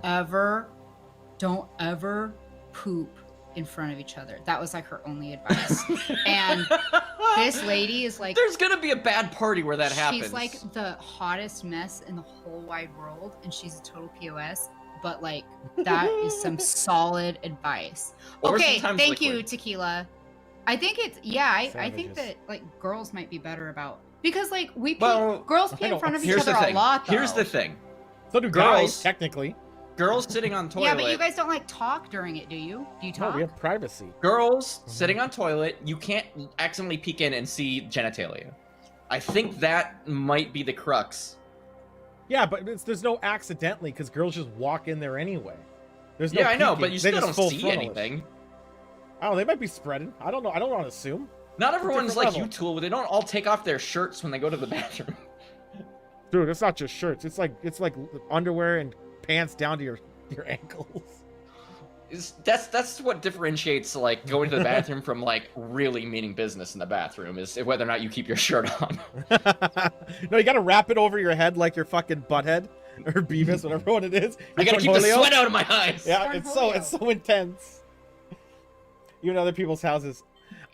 Don't ever poop in front of each other. That was like her only advice. And this lady is like, there's gonna be a bad party where that happens. She's like the hottest mess in the whole wide world, and she's a total POS. But like, that is some solid advice. Okay, thank you, Tequila. I think it's I think that like girls might be better about because like girls pee in front of each other a lot. Though. Here's the thing. So do guys, technically. Girls sitting on toilet. Yeah, but you guys don't like talk during it, do you? Do you talk? No, we have privacy. Girls sitting on toilet, you can't accidentally peek in and see genitalia. I think that might be the crux. Yeah, but there's no accidentally because girls just walk in there anyway. There's no I know, but you still don't see anything. Oh, they might be spreading. I don't know. I don't want to assume. Not everyone's like you, Tool. They don't all take off their shirts when they go to the bathroom. Dude, it's not just shirts. It's like underwear and pants down to your ankles. That's what differentiates like going to the bathroom from like really meaning business in the bathroom is whether or not you keep your shirt on. No, you gotta wrap it over your head like your fucking butthead or Beavis, whatever one it is. I gotta keep the sweat out of my eyes. Yeah, it's so intense. You in other people's houses.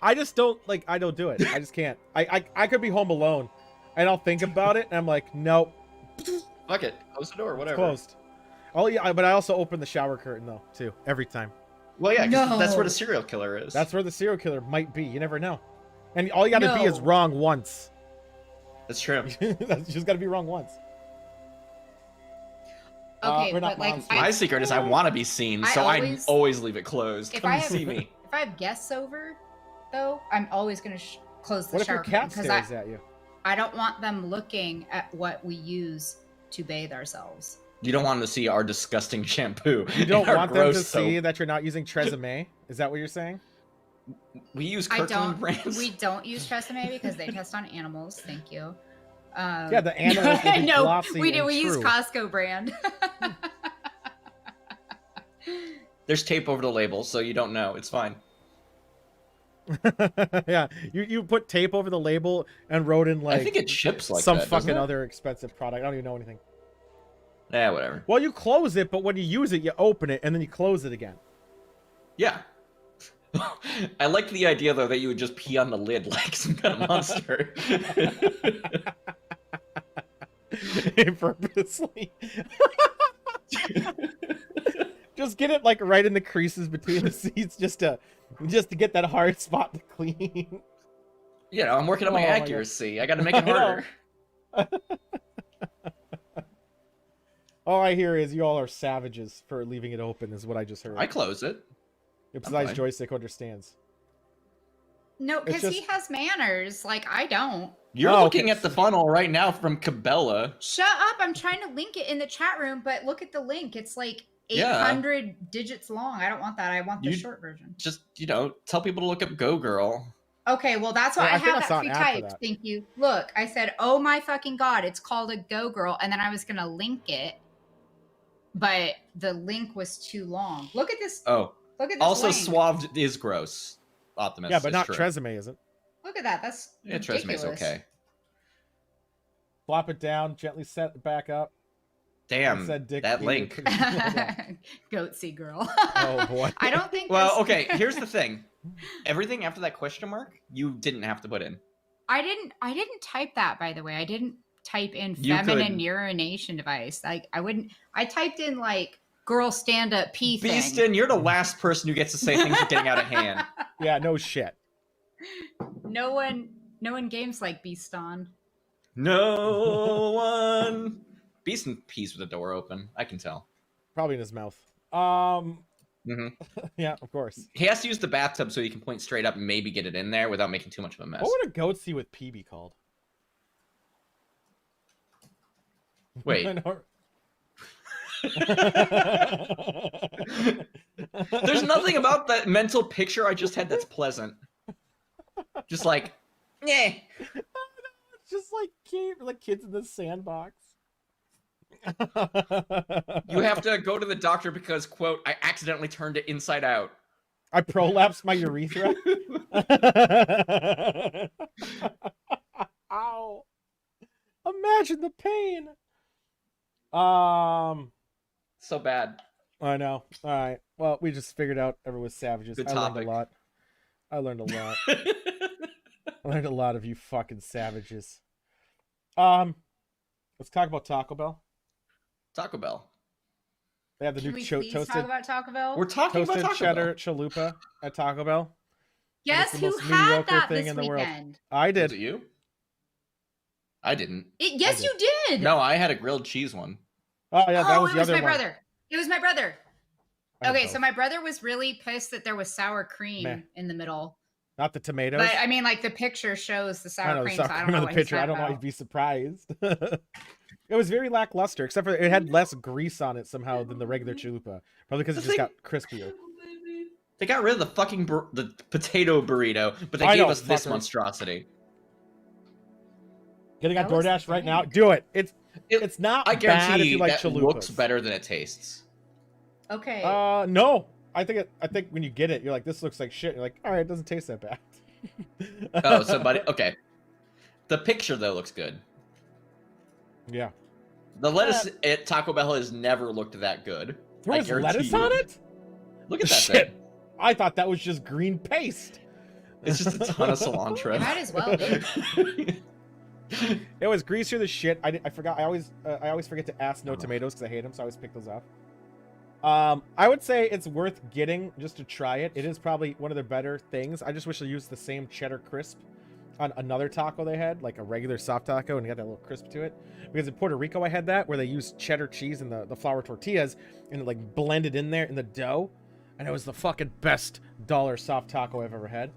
I just don't I don't do it. I just can't. I could be home alone and I'll think about it and I'm like, nope. Fuck it. Close the door, whatever. It's closed. Oh yeah, but I also open the shower curtain though, too, every time. Well, yeah, 'cause that's where the serial killer is. That's where the serial killer might be. You never know. And all you gotta be is wrong once. That's true. You just gotta be wrong once. Okay, but like my secret is I want to be seen, so I always leave it closed. Come see me. If I have guests over, though, I'm always gonna close the shower curtain. What if your cat stares at you? I don't want them looking at what we use to bathe ourselves. You don't want them to see our disgusting shampoo. You don't want them to see that you're not using Tresemme? Is that what you're saying? We use Kirkland brands. We don't use Tresemme because they test on animals. Thank you. Yeah, the animals will be glossy we do. And we true. use Costco brand. There's tape over the label, so you don't know. It's fine. Yeah, you put tape over the label and wrote in like I think it ships like some that, fucking other expensive product. I don't even know anything. Yeah, whatever. Well, you close it, but when you use it, you open it and then you close it again. Yeah. I like the idea though that you would just pee on the lid like some kind of monster. Purposely. Just get it like right in the creases between the seats, just to get that hard spot to clean. You know, I'm working on my accuracy. I got to make it harder. All I hear is you all are savages for leaving it open, is what I just heard. I close it. Besides, Joystick understands. No, because he has manners. Like, I don't. You're looking at the funnel right now from Cabela. Shut up. I'm trying to link it in the chat room, but look at the link. It's like 800 digits long. I don't want that. I want the short version. Just, tell people to look up Go Girl. Okay, well, that's why I have that pre-typed. Thank you. Look, I said, oh my fucking God, it's called a Go Girl. And then I was going to link it, but the link was too long. Look at this. Oh. Look at this also, link. Suaved is gross. Optimus. Yeah, but not Tresemme, isn't? Look at that. That's ridiculous. Tresemme's okay. Flop it down, gently set it back up. Damn, that link. Goatsy girl. Oh boy. I don't think. Well, okay. Here's the thing. Everything after that question mark, you didn't have to put in. I didn't type that, by the way. I didn't type in feminine urination device. Like I wouldn't. I typed in like girl stand up pee thing. Beaston, you're the last person who gets to say things are getting out of hand. Yeah, no shit. No one games like Beaston. No one. Beaston pees with the door open. I can tell. Probably in his mouth. Yeah, of course. He has to use the bathtub so he can point straight up and maybe get it in there without making too much of a mess. What would a goatsy with pee be called? Wait. There's nothing about that mental picture I just had that's pleasant. Just like, yeah. Just like kids in the sandbox. You have to go to the doctor because, quote, I accidentally turned it inside out. I prolapsed my urethra. Ow. Imagine the pain. So bad. I know. All right. Well, we just figured out everyone's savages. Good topic. I learned a lot. I learned a lot of you fucking savages. Let's talk about Taco Bell. Taco Bell. They have the new toasted. Talk about Taco Bell? We're talking about Taco cheddar Bell. chalupa at Taco Bell. Guess the who most had mediocre that thing this in the world. weekend? I Was did. it you? I didn't. Yes, you did. No, I had a grilled cheese one. Oh yeah, that was it the was other my one. brother. It was my brother. I had Okay, both. so my brother was really pissed that there was sour cream Meh. in the middle. Not the tomatoes. But I mean, like the picture shows the sour cream, The sour so I don't cream know on the what he's picture. I mad don't know why about. you'd be surprised. It was very lackluster, except for it had less grease on it somehow than the regular chalupa. Probably because it just got crispier. They got rid of the fucking the potato burrito, but they gave us this monstrosity. Getting on DoorDash right now, do it. It's not bad if you like chalupas. It looks better than it tastes. Okay. No. I think when you get it, you're like, this looks like shit. You're like, all right, it doesn't taste that bad. Oh, somebody. Okay. The picture though looks good. Yeah. The lettuce at Taco Bell has never looked that good. There was lettuce on it? Look at that shit. thing. I thought that was just green paste. It's just a ton of cilantro. It might as well be. It was greasier than shit. I forgot. I always forget to ask no tomatoes because I hate them, so I always pick those off. I would say it's worth getting just to try it. It is probably one of the better things. I just wish they used the same cheddar crisp on another taco they had, like a regular soft taco, and you got that little crisp to it. Because in Puerto Rico I had that, where they used cheddar cheese in the flour tortillas and it like blended in there in the dough, and it was the fucking best dollar soft taco I've ever had.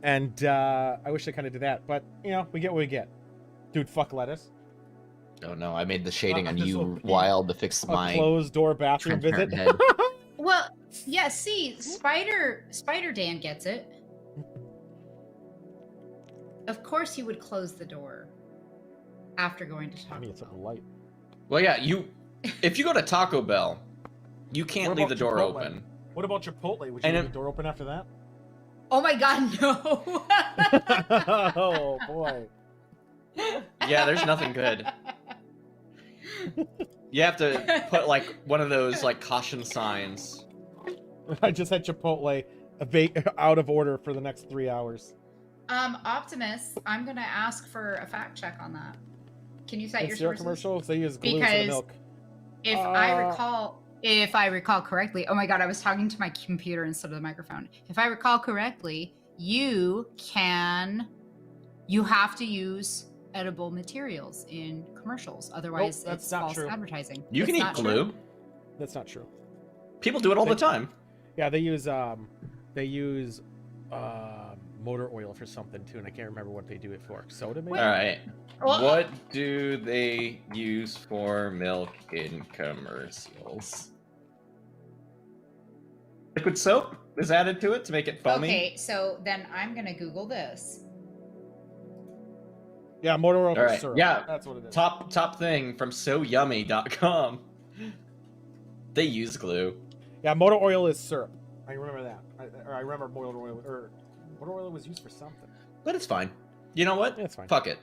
And I wish they kind of did that, but you know, we get what we get. Dude, fuck lettuce. Oh no, I made the shading on you wild to fix my closed door bathroom visit. Well, yeah, see, Spider Dan gets it. Of course you would close the door after going to Taco Bell. I mean, it's a light. Well, yeah, if you go to Taco Bell, you can't leave the door Chipotle? open. What about Chipotle? Would you leave the door open after that? Oh my god, no. Oh boy. Yeah, there's nothing good. You have to put like one of those like caution signs. I just had Chipotle out of order for the next 3 hours. Optimus, I'm gonna ask for a fact check on that. Can you cite your sources? Commercials, they use glue instead of milk. If I recall correctly, oh my god, I was talking to my computer instead of the microphone. If I recall correctly, you have to use edible materials in commercials, otherwise it's false advertising. You can eat glue. True. That's not true. People do it all the time. Yeah, they use motor oil for something too, and I can't remember what they do it for. Soda maybe? All right. What do they use for milk in commercials? Liquid soap is added to it to make it foamy. Okay, so then I'm gonna Google this. Yeah, motor oil right. syrup. Yeah, that's what it is. Top thing from soyummy.com. They use glue. Yeah, motor oil is syrup. I remember that. I remember motor oil was used for something. But it's fine. You know what? Yeah, it's fine. Fuck it.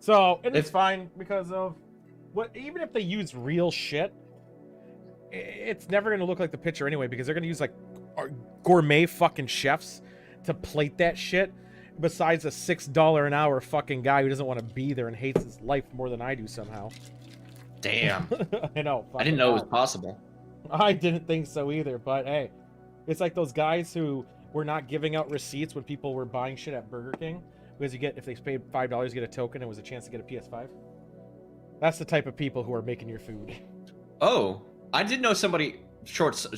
So it's fine because of even if they use real shit, it's never gonna look like the picture anyway, because they're gonna use like gourmet fucking chefs to plate that shit. Besides a $6 an hour fucking guy who doesn't want to be there and hates his life more than I do somehow. Damn. I know. I didn't know it was possible. I didn't think so either, but hey, it's like those guys who were not giving out receipts when people were buying shit at Burger King, because if they paid $5, you get a token, it was a chance to get a PS5. That's the type of people who are making your food. Oh, I did know somebody. Short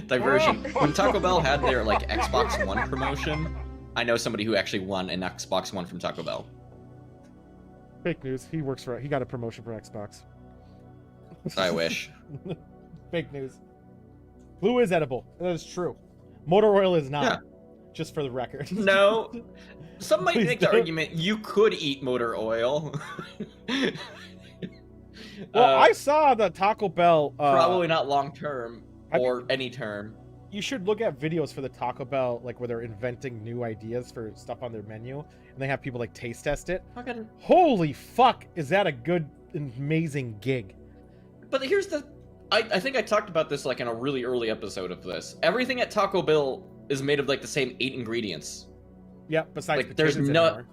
diversion. When Taco Bell had their like Xbox One promotion, I know somebody who actually won an Xbox One from Taco Bell. Fake news. He got a promotion for Xbox. I wish. Fake news. Glue is edible. That is true. Motor oil is not. Yeah. Just for the record. No. Some might make the don't. argument you could eat motor oil. Well, I saw the Taco Bell. Probably not long term or any term. You should look at videos for the Taco Bell, like where they're inventing new ideas for stuff on their menu, and they have people like taste test it. Holy fuck, is that a good, amazing gig? But here's the, I think I talked about this like in a really early episode of this. Everything at Taco Bell is made of like the same 8 ingredients. Yeah, besides like there's no. Anymore.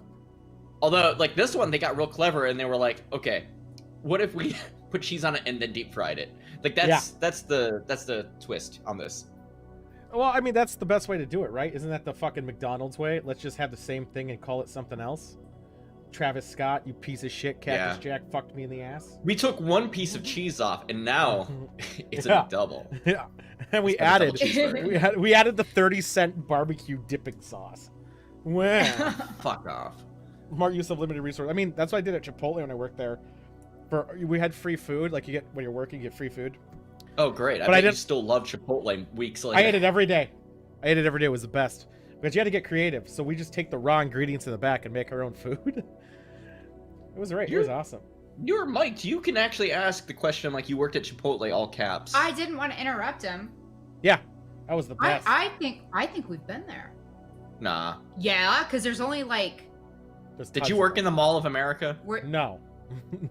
Although like this one, they got real clever and they were like, okay, what if we put cheese on it and then deep fried it? Like that's the twist on this. Well, I mean, that's the best way to do it, right? Isn't that the fucking McDonald's way? Let's just have the same thing and call it something else. Travis Scott, you piece of shit. Cactus Jack fucked me in the ass. We took one piece of cheese off, and now it's a double. Yeah, and we added we added the 30-cent barbecue dipping sauce. Wow. Fuck off. Smart use of limited resources. I mean, that's what I did at Chipotle when I worked there. We had free food. Like, you get when you're working, you get free food. Oh, great. I bet you still love Chipotle weeks later. I ate it every day. It was the best. Because you had to get creative. So we just take the raw ingredients in the back and make our own food. It was great. It was awesome. You're mic'd. You can actually ask the question like you worked at Chipotle, all caps. I didn't want to interrupt him. Yeah, that was the best. I think we've been there. Nah. Yeah, because there's only like... Did you work in the Mall of America? No.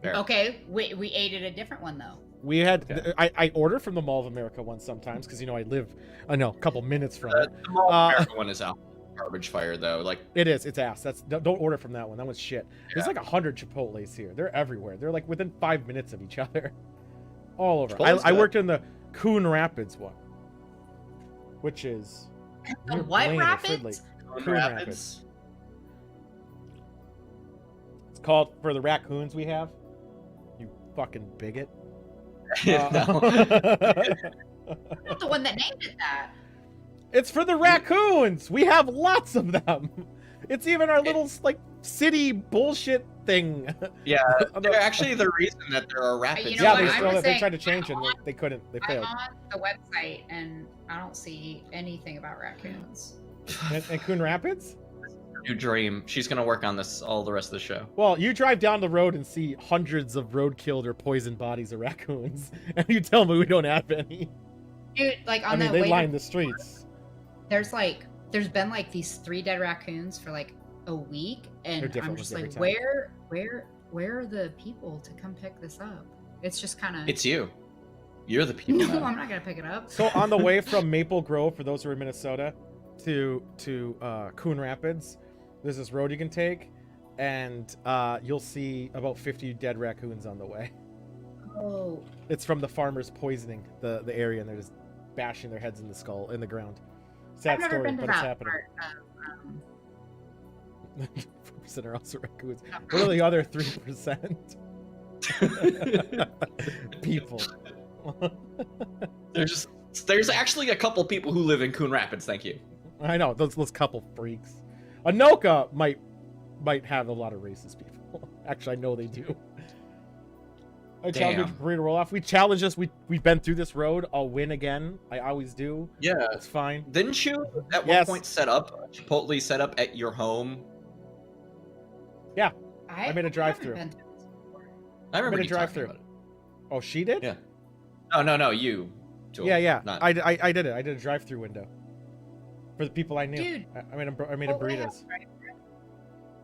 Okay, we ate at a different one though. We had I order from the Mall of America one sometimes because I live a couple minutes from it. The Mall of America one is out. Garbage fire though, like it's ass. Don't order from that one. That one's shit. There's like 100 Chipotles here. They're everywhere. They're like within 5 minutes of each other, all over. I worked in the Coon Rapids one, which is what Rapids? Coon Rapids. It's called for the raccoons we have. You fucking bigot. I'm not the one that named it that. It's for the raccoons. We have lots of them. It's even our little like city bullshit thing. Yeah, they're actually the reason that there are rapids. You know they tried to change it. They couldn't. They failed. I'm on the website and I don't see anything about raccoons. And Coon Rapids? New dream. She's gonna work on this all the rest of the show. Well, you drive down the road and see hundreds of road-killed or poisoned bodies of raccoons, and you tell me we don't have any. Dude, like on that they way line the streets. There's been like these 3 dead raccoons for like a week, and I'm just like, where are the people to come pick this up? It's just kind of. It's you. You're the people. No, I'm not gonna pick it up. So on the way from Maple Grove, for those who are in Minnesota, to Coon Rapids, there's this road you can take, and you'll see about 50 dead raccoons on the way. Oh. It's from the farmers poisoning the area, and they're just bashing their heads in the ground. Sad story, but it's happening. 4% are also raccoons. What are the other 3%? People. There's actually a couple people who live in Coon Rapids. Thank you. I know those couple freaks. Anoka might have a lot of racist people. Actually, I know they do. I challenge you to burrito roll off. We challenge us. We've been through this road. I'll win again. I always do. Yeah, it's fine. Didn't you at one point set up Chipotle set up at your home? Yeah, I made a drive-through. I remember a drive-through. Oh, she did? Yeah. No, you. Yeah. Not... I did it. I did a drive-through window for the people I knew. Dude, I made a burritos.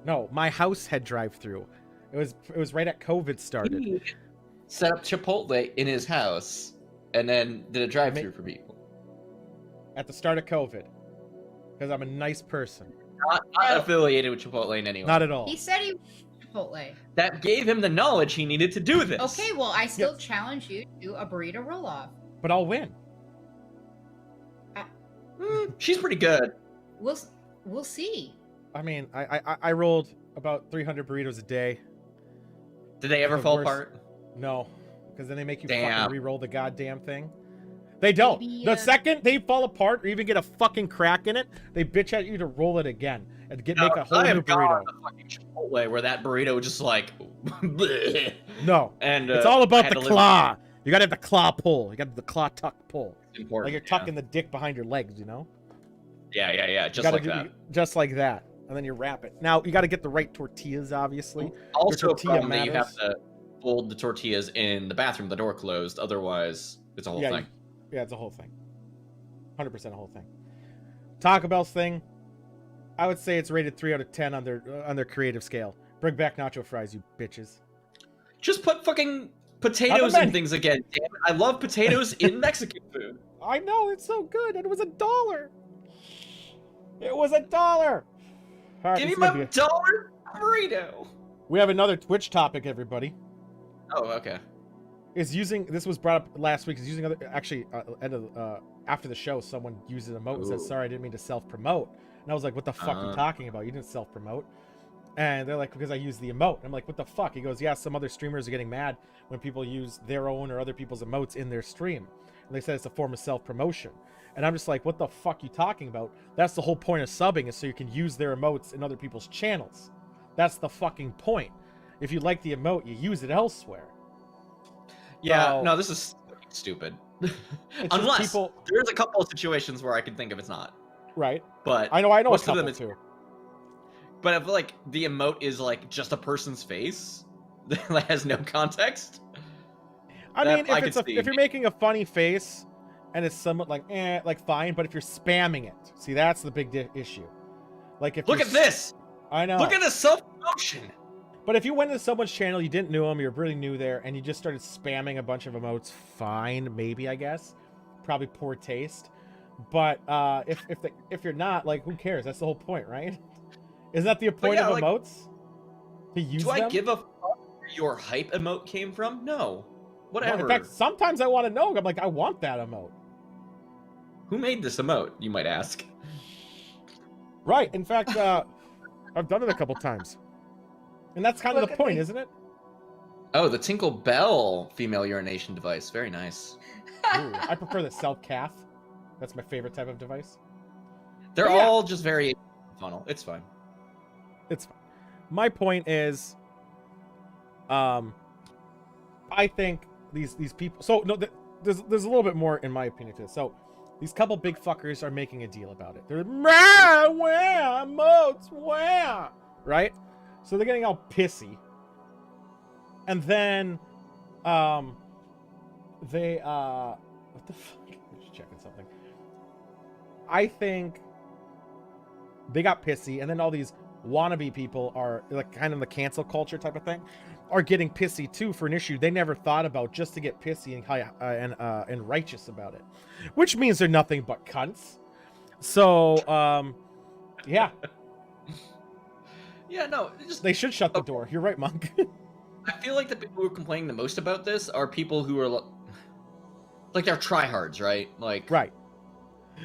No, my house had drive-through. It was right at COVID started. He set up Chipotle in his house and then did a drive-through for people. At the start of COVID. Because I'm a nice person. Not affiliated with Chipotle in any way. Not at all. He said he was Chipotle. That gave him the knowledge he needed to do this. Okay, well, I still challenge you to do a burrito roll-off. But I'll win. She's pretty good. We'll see. I mean, I rolled about 300 burritos a day. Did they ever fall apart? No, because then they make you fucking re-roll the goddamn thing. They don't. Maybe, the second they fall apart or even get a fucking crack in it, they bitch at you to roll it again and make a whole new burrito. A fucking Chipotle where that burrito just like. No, and it's all about the claw. You gotta have the claw pull. You got the claw tuck pull. It's important. Like you're tucking the dick behind your legs, you know? Yeah. Just like that. Just like that. And then you wrap it. Now you got to get the right tortillas, obviously. Also, a problem that you have to fold the tortillas in the bathroom, the door closed. Otherwise, it's a whole thing. Yeah, it's a whole thing. 100% a whole thing. Taco Bell's thing, I would say it's rated 3 out of 10 on their creative scale. Bring back nacho fries, you bitches. Just put fucking potatoes and things again. Damn it. I love potatoes in Mexican food. I know, it's so good. And it was $1. It was $1. Right, give me my $1 burrito. We have another Twitch topic, everybody. Oh, okay. This was brought up last week. Is using after the show, someone used an emote and said, "Sorry, I didn't mean to self-promote." And I was like, "What the fuck are you talking about? You didn't self-promote." And they're like, "Because I used the emote." I'm like, "What the fuck?" He goes, "Yeah, some other streamers are getting mad when people use their own or other people's emotes in their stream. And they said it's a form of self-promotion." And I'm just like, "What the fuck are you talking about? That's the whole point of subbing, is so you can use their emotes in other people's channels. That's the fucking point. If you like the emote, you use it elsewhere." Yeah, So, no, this is stupid. Unless people... there's a couple of situations where I can think of it's not. Right. But I know a most couple of them too. But if like the emote is like just a person's face that has no context. I mean, if you're making a funny face and it's somewhat like fine, but if you're spamming it, see, that's the big issue. Like, if look at this. I know. Look at the self-promotion. But if you went into someone's channel, you didn't know them, you're really new there, and you just started spamming a bunch of emotes, fine, maybe, I guess. Probably poor taste. But if you're not, like, who cares? That's the whole point, right? Isn't that the point of emotes? To use them? Do I give a fuck where your hype emote came from? No. Whatever. No, in fact, sometimes I want to know. I'm like, I want that emote. Who made this emote, you might ask? Right. In fact, I've done it a couple times. And that's kind of the point, isn't it? Oh, the Tinkle Bell female urination device. Very nice. Ooh, I prefer the self-calf. That's my favorite type of device. They're all just very funnel. It's fine. It's fine. My point is, I think these people... So, no, there's a little bit more, in my opinion, to this. So, these couple big fuckers are making a deal about it. They're like, where, emotes, where? Right? So they're getting all pissy. And then, what the fuck? I'm just checking something. I think they got pissy, and then all these wannabe people are, like, kind of the cancel culture type of thing, are getting pissy too for an issue they never thought about, just to get pissy and righteous about it. Which means they're nothing but cunts. So, yeah. Yeah, no, they should shut the door. You're right, Monk. I feel like the people who are complaining the most about this are people who are like they're tryhards, right? Like, right.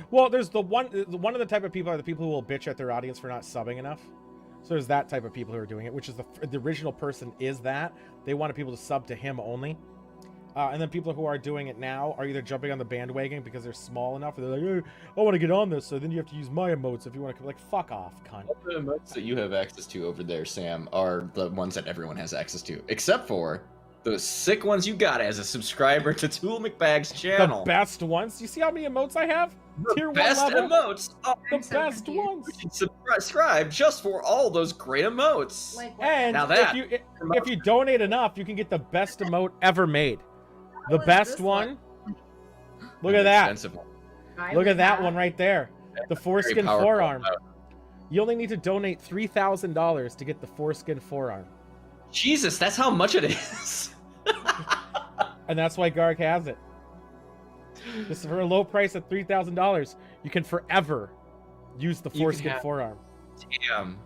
Well, there's one of the type of people are the people who will bitch at their audience for not subbing enough. So there's that type of people who are doing it, which is the original person is that they wanted people to sub to him only. And then people who are doing it now are either jumping on the bandwagon because they're small enough, or they're like, hey, I want to get on this, so then you have to use my emotes if you want to. Like, fuck off, cunt. All the emotes that you have access to over there, Sam, are the ones that everyone has access to, except for those sick ones you got as a subscriber to Tool McBag's channel. The best ones. Do you see how many emotes I have? The best emotes. The best ones. You should subscribe just for all those great emotes. And now that if you donate enough, you can get the best emote ever made. The best one. Look at that. Look at that one right there. The foreskin forearm. You only need to donate $3,000 to get the foreskin forearm. Jesus, that's how much it is. And that's why Garg has it. Just for a low price of $3,000, you can forever use the foreskin forearm. Damn.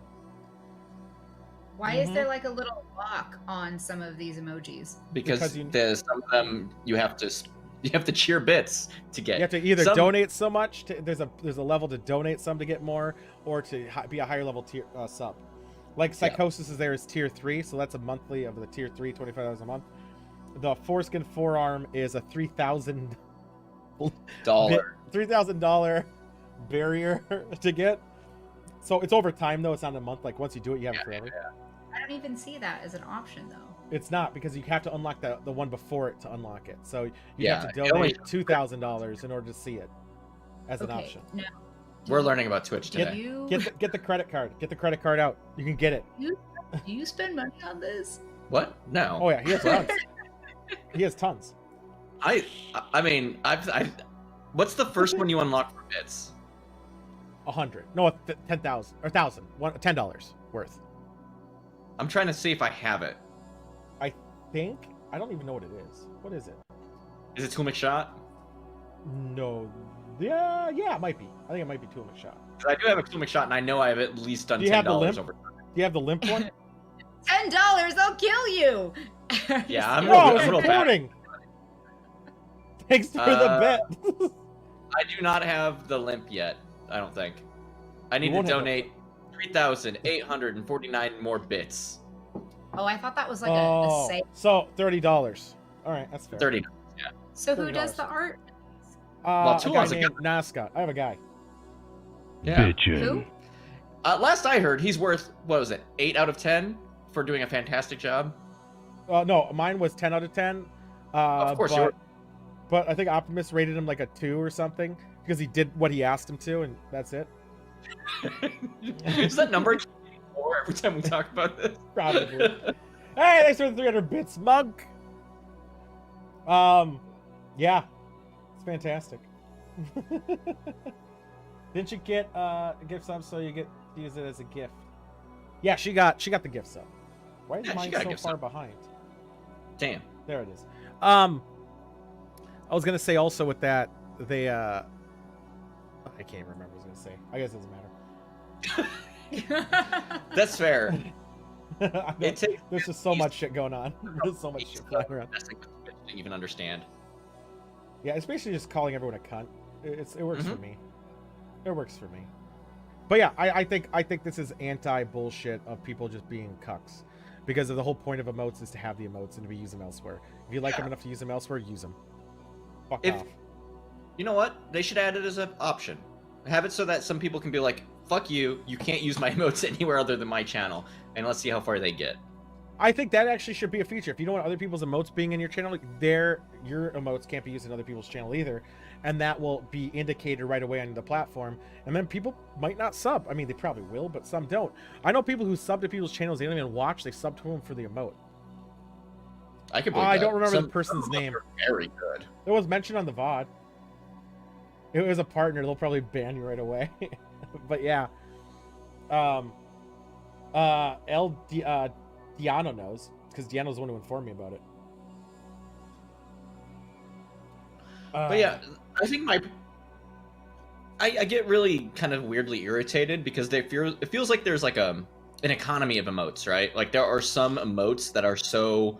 Why is there like a little lock on some of these emojis? Because there's some of them you have to cheer bits to get. You have to either donate so much. There's a level to donate some to get more, or to be a higher level tier sub. Like Psychosis is there is tier 3, so that's a monthly of the tier 3, $25 a month. The foreskin forearm is a $3,000 barrier to get. So it's over time though. It's not a month. Like once you do it, you have it forever. Yeah. I don't even see that as an option though. It's not, because you have to unlock the one before it to unlock it. So you have to donate $2,000 in order to see it as an option. No. We're learning about Twitch today. Get the credit card. Get the credit card out. You can get it. Do you spend money on this? What? No. Oh yeah, he has tons. He has tons. I mean, what's the first one you unlock for bits? 100. No, 10,000 or 1,000. $10 worth. I'm trying to see if I have it. I think I don't even know what it is. What is it? Is it Tool McShot? No. Yeah, it might be. I think it might be Tool McShot. I do have a Tool McShot, and I know I've at least done $10 over time. Do you have the limp one? $10, I'll kill you. Yeah, I'm supporting. Thanks for the bet. I do not have the limp yet. I don't think. I need to donate 3,849 more bits. Oh, I thought that was like a sale. So $30. All right, that's fair. $30. Yeah. So who does the art? A guy named Nazca. I have a guy. Yeah. Who? Last I heard, he's worth, what was it, 8 out of 10 for doing a fantastic job? No, mine was 10 out of 10. Of course, but I think Optimus rated him like a 2 or something because he did what he asked him to, and that's it. Is that number more every time we talk about this? Probably. Hey, thanks for the 300 bits, Monk. Yeah, it's fantastic. Didn't you get a gift sub so you get to use it as a gift? Yeah, she got the gift sub. Why is mine so far behind? Damn. There it is. I was gonna say also with that they I can't remember what I was gonna say. I guess it doesn't matter. That's fair. There's just so much shit going on. There's so much shit flying around. To even understand. Yeah, it's basically just calling everyone a cunt. It works for me. It works for me. But yeah, I think this is anti-bullshit of people just being cucks. Because of the whole point of emotes is to have the emotes and to be use them elsewhere. If you like them enough to use them elsewhere, use them. Fuck off. You know what? They should add it as an option. Have it so that some people can be like, fuck you, you can't use my emotes anywhere other than my channel. And let's see how far they get. I think that actually should be a feature. If you don't want other people's emotes being in your channel, your emotes can't be used in other people's channel either. And that will be indicated right away on the platform. And then people might not sub. I mean, they probably will, but some don't. I know people who sub to people's channels, they don't even watch, they sub to them for the emote. I can believe I don't remember the person's name. Very good. It was mentioned on the VOD. It was a partner, they'll probably ban you right away. But yeah. Diano knows, because Diano's the one who informed me about it. But yeah, I think I get really kind of weirdly irritated because it feels like there's like an economy of emotes, right? Like there are some emotes that are so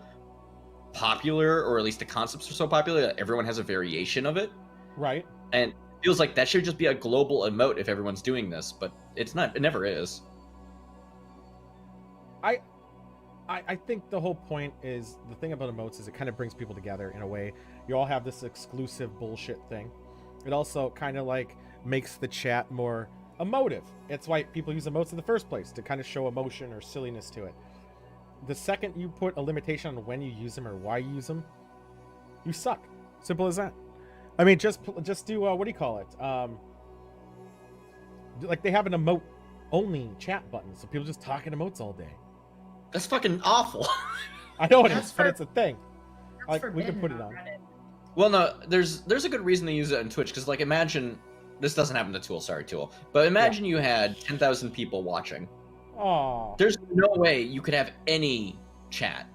popular, or at least the concepts are so popular that everyone has a variation of it. Right. And it feels like that should just be a global emote if everyone's doing this, but it's not. It never is. I think the whole point is, the thing about emotes is it kind of brings people together in a way. You all have this exclusive bullshit thing. It also kind of like makes the chat more emotive. It's why people use emotes in the first place, to kind of show emotion or silliness to it. The second you put a limitation on when you use them or why you use them, you suck. Simple as that. I mean, just do, what do you call it? Like they have an emote only chat button, so people just talk in emotes all day. That's fucking awful. I know it is, but it's a thing. Like, we can put it on. Well, no, there's a good reason to use it on Twitch, because like imagine, this doesn't happen to Tool, sorry Tool, but imagine you had 10,000 people watching. Oh. There's no way you could have any chat.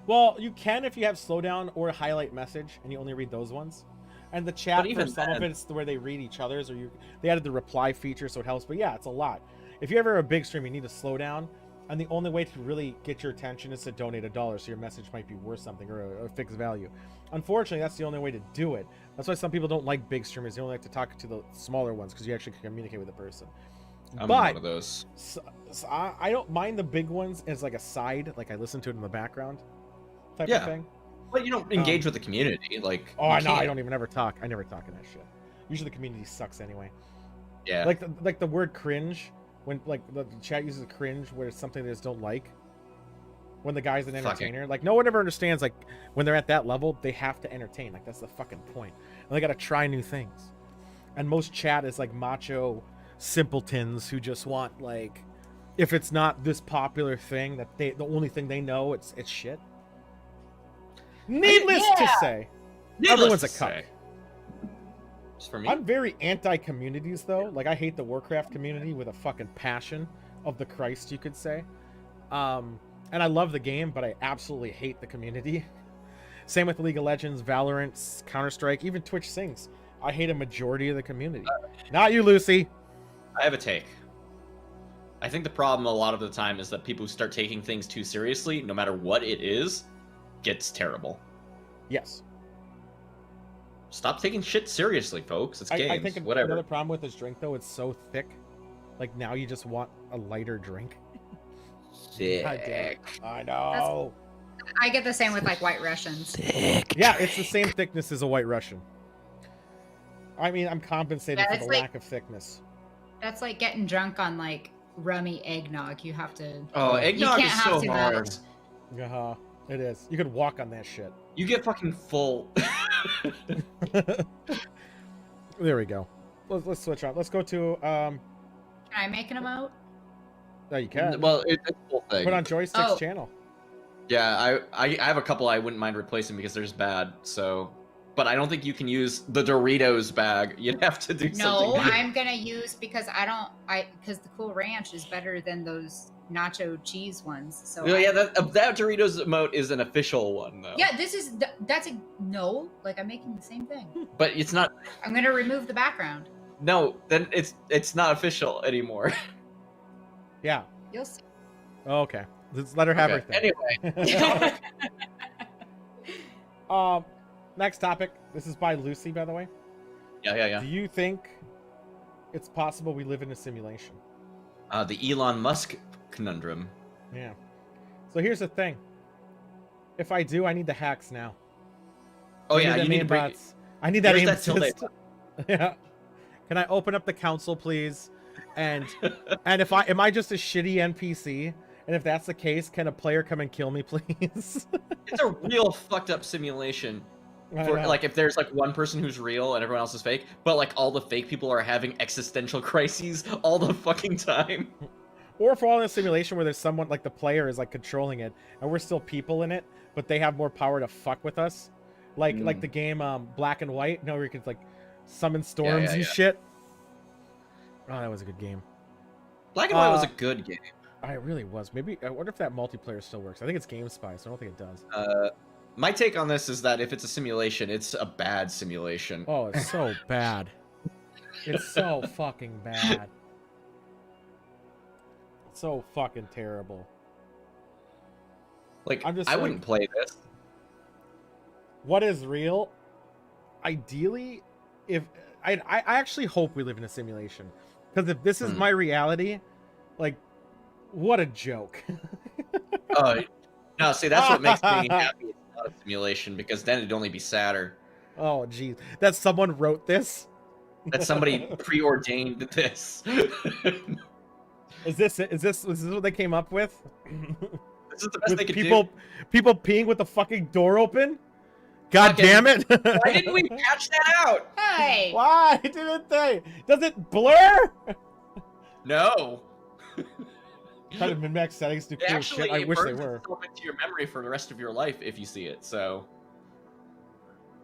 Well, you can if you have slowdown or highlight message, and you only read those ones. And the chat, for some of it's where they read each other's, or they added the reply feature, so it helps. But yeah, it's a lot. If you're ever a big stream, you need to slow down. And the only way to really get your attention is to donate $1, so your message might be worth something, or a fixed value. Unfortunately, that's the only way to do it. That's why some people don't like big streamers. They only like to talk to the smaller ones, because you actually can communicate with the person. I'm one of those. So I don't mind the big ones as like a side, like I listen to it in the background type of thing. But you don't engage with the community, like. Oh, I know. I don't even ever talk. I never talk in that shit. Usually the community sucks anyway. Yeah. Like the word cringe. When like the chat uses cringe where it's something they just don't like. When the guy's an entertainer, like no one ever understands. Like when they're at that level, they have to entertain. Like that's the fucking point. And they got to try new things. And most chat is like macho simpletons who just want like, if it's not this popular thing that the only thing they know, it's shit. Needless to say, everyone's a cuck. For me. I'm very anti-communities though. Like I hate the Warcraft community with a fucking passion of the Christ, you could say. And I love the game, but I absolutely hate the community. Same with League of Legends, Valorant, Counter-Strike, even Twitch Sings. I hate a majority of the community. Not you, Lucy. I have a take. I think the problem a lot of the time is that people who start taking things too seriously, no matter what it is, gets terrible. Yes. stop taking shit seriously, folks. It's games. I think whatever. another problem with this drink though, it's so thick. Like now you just want a lighter drink. Thick. I know. I get the same with like White Russians. Thick. Yeah, it's the same thickness as a White Russian. I mean, I'm compensating for the lack of thickness. That's like getting drunk on like rummy eggnog. You have to. Oh, eggnog is so hard. Uh-huh. It is. You could walk on that shit. You get fucking full. There we go. Let's switch on. Let's go to Can I make an emote? No, you can. Well, it's a full thing. Put on Joystick's channel. Yeah, I have a couple I wouldn't mind replacing because there's bad. So, but I don't think you can use the Doritos bag. You'd have to do something. No, I'm gonna use because because the Cool Ranch is better than those nacho cheese ones. So yeah, that Doritos emote is an official one though. Yeah, that's a no. Like I'm making the same thing. But it's not. I'm gonna remove the background. No, then it's not official anymore. Yeah. You'll see. Okay. Let's let her have her thing. Anyway. Next topic. This is by Lucy, by the way. Yeah. Do you think it's possible we live in a simulation? The Elon Musk conundrum. Yeah. So here's the thing. If I do, I need the hacks now. Oh yeah, you need to bring. I need that aim that assist. Yeah. Can I open up the console, please? And am I just a shitty NPC? And if that's the case, can a player come and kill me, please? It's a real fucked up simulation. For, like if there's like one person who's real and everyone else is fake, but like all the fake people are having existential crises all the fucking time. Or if we're all in a simulation where there's someone like the player is like controlling it, and we're still people in it, but they have more power to fuck with us, like the game Black and White, where you could like summon storms and shit. Oh, that was a good game. Black and White was a good game. It really was. Maybe I wonder if that multiplayer still works. I think it's GameSpy, so I don't think it does. My take on this is that if it's a simulation, it's a bad simulation. Oh, it's so bad. It's so fucking bad. It's so fucking terrible. Like, I wouldn't play this. What is real? Ideally, if I actually hope we live in a simulation, because if this is my reality, like, what a joke. No, see, that's what makes me happy. It's not a simulation, because then it'd only be sadder. Oh, geez. That someone wrote this? That somebody preordained this. Is this what they came up with? This is the best they could do? People peeing with the fucking door open? God damn it. Why didn't we patch that out? Hey! Why didn't they? Does it blur? No. Trying to min-max settings to cool shit. I wish they were. Into your memory for the rest of your life if you see it. So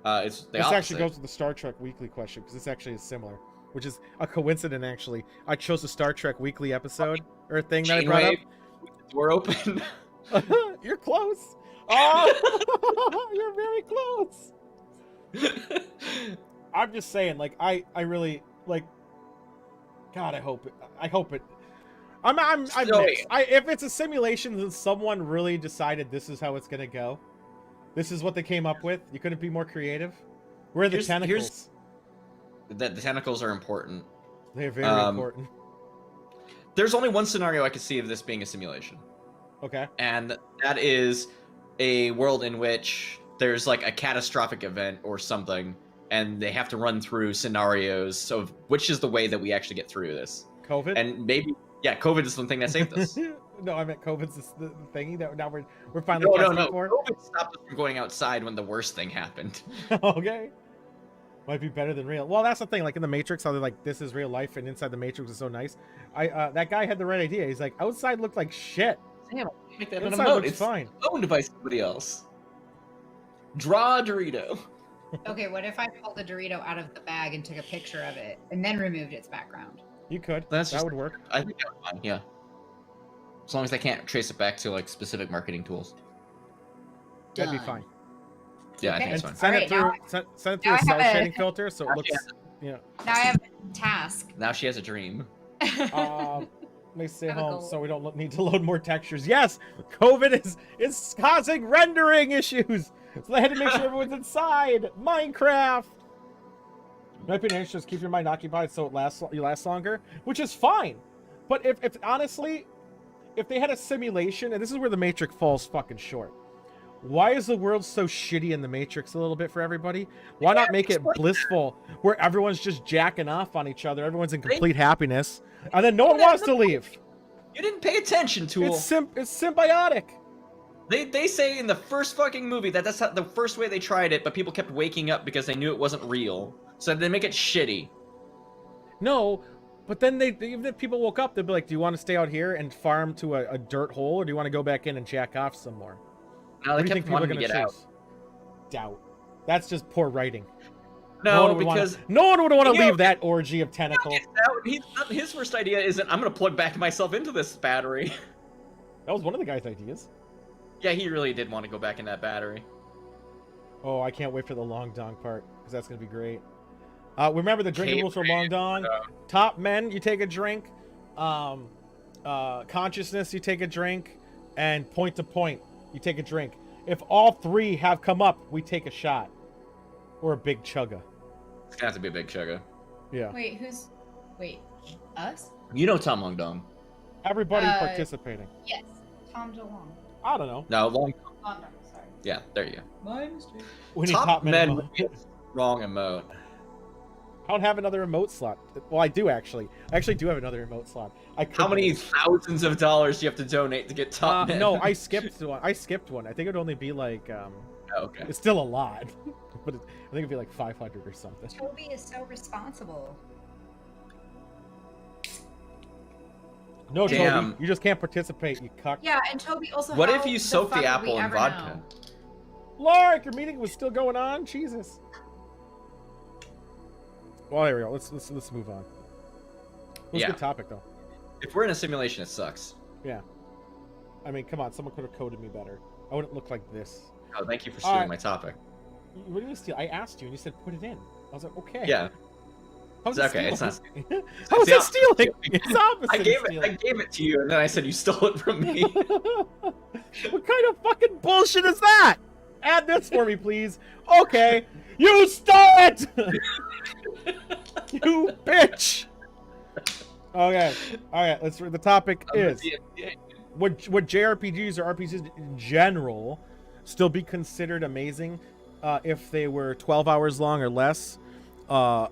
this actually goes with the Star Trek Weekly question, because this actually is similar, which is a coincidence. Actually, I chose the Star Trek Weekly episode or thing that I brought up. With the door open. You're close. Oh, you're very close. I'm just saying, like, I really like. God, I hope it. I'm mixed. If it's a simulation, then someone really decided this is how it's gonna go. This is what they came up with. You couldn't be more creative. Where are the tentacles? The tentacles are important. They're very important. There's only one scenario I could see of this being a simulation. Okay. And that is a world in which there's like a catastrophic event or something, and they have to run through scenarios of which is the way that we actually get through this. COVID? And maybe, yeah, COVID is the thing that saved us. No, I meant COVID's the thingy that now we're finally testing for. COVID stopped us from going outside when the worst thing happened. Okay. Might be better than real. Well, that's the thing. Like in the Matrix, how they're like, this is real life, and inside the Matrix is so nice. That guy had the right idea. He's like, outside looked like shit. Damn, make that inside looks it's fine. Owned by somebody else. Draw a Dorito. Okay, what if I pulled the Dorito out of the bag and took a picture of it and then removed its background? You could. That would work. I think that would be fine, yeah. As long as I can't trace it back to like specific marketing tools. That'd be fine. Yeah, I think it's fine. Send it through a cell shading filter so it looks. Now I have a task. Now she has a dream. Let me stay home so we don't need to load more textures. Yes, COVID is causing rendering issues. So they had to make sure everyone's inside. Minecraft. My opinion is just keep your mind occupied so you last longer, which is fine. But if honestly, if they had a simulation, and this is where the Matrix falls fucking short. Why is the world so shitty in the Matrix a little bit for everybody? Why not make it blissful, where everyone's just jacking off on each other, everyone's in complete happiness, and then no one wants to leave? You didn't pay attention, Tool. It's symbiotic. They say in the first fucking movie that that's the first way they tried it, but people kept waking up because they knew it wasn't real. So they make it shitty. No, but then even if people woke up, they'd be like, do you want to stay out here and farm to a dirt hole, or do you want to go back in and jack off some more? No, they kept wanting to get out. Doubt. That's just poor writing. No, because no one would want to leave that orgy of tentacle. His first idea isn't, I'm going to plug back myself into this battery. That was one of the guy's ideas. Yeah, he really did want to go back in that battery. Oh, I can't wait for the long dong part, because that's going to be great. Remember the drinking rules for long dong? Top men, you take a drink. Consciousness, you take a drink. And point to point, you take a drink. If all three have come up, we take a shot. Or a big chugga. It's gonna have to be a big chugga. Yeah. Wait, us? You know Tom Long Dong. Everybody participating. Yes, Tom DeLong. I don't know. No, Long Dong, sorry. Yeah, there you go. My mistake. We need top men. Wrong emote. I don't have another emote slot. Well, I do actually. I actually do have another emote slot. How many thousands of dollars do you have to donate to get top men? No, I skipped one. I skipped one. I think it'd only be like. Okay. It's still a lot, but I think it'd be like 500 or something. Toby is so responsible. No, Toby, you just can't participate. You cuck. Yeah, and Toby also. What if you soak the apple in vodka? Lark, your meeting was still going on. Jesus. Well, there we go. Let's move on. It was a good topic, though. If we're in a simulation, it sucks. Yeah. I mean, come on. Someone could have coded me better. I wouldn't look like this. Oh, thank you for stealing my topic. What do you steal? I asked you, and you said put it in. I was like, okay. Yeah. How's it's okay. It's not. How is that stealing? It's opposite. I gave it to you, and then I said you stole it from me. What kind of fucking bullshit is that? Add this for me, please. Okay. You stole it! You bitch! Okay. Alright, let's read. The topic is, would JRPGs or RPGs in general still be considered amazing if they were 12 hours long or less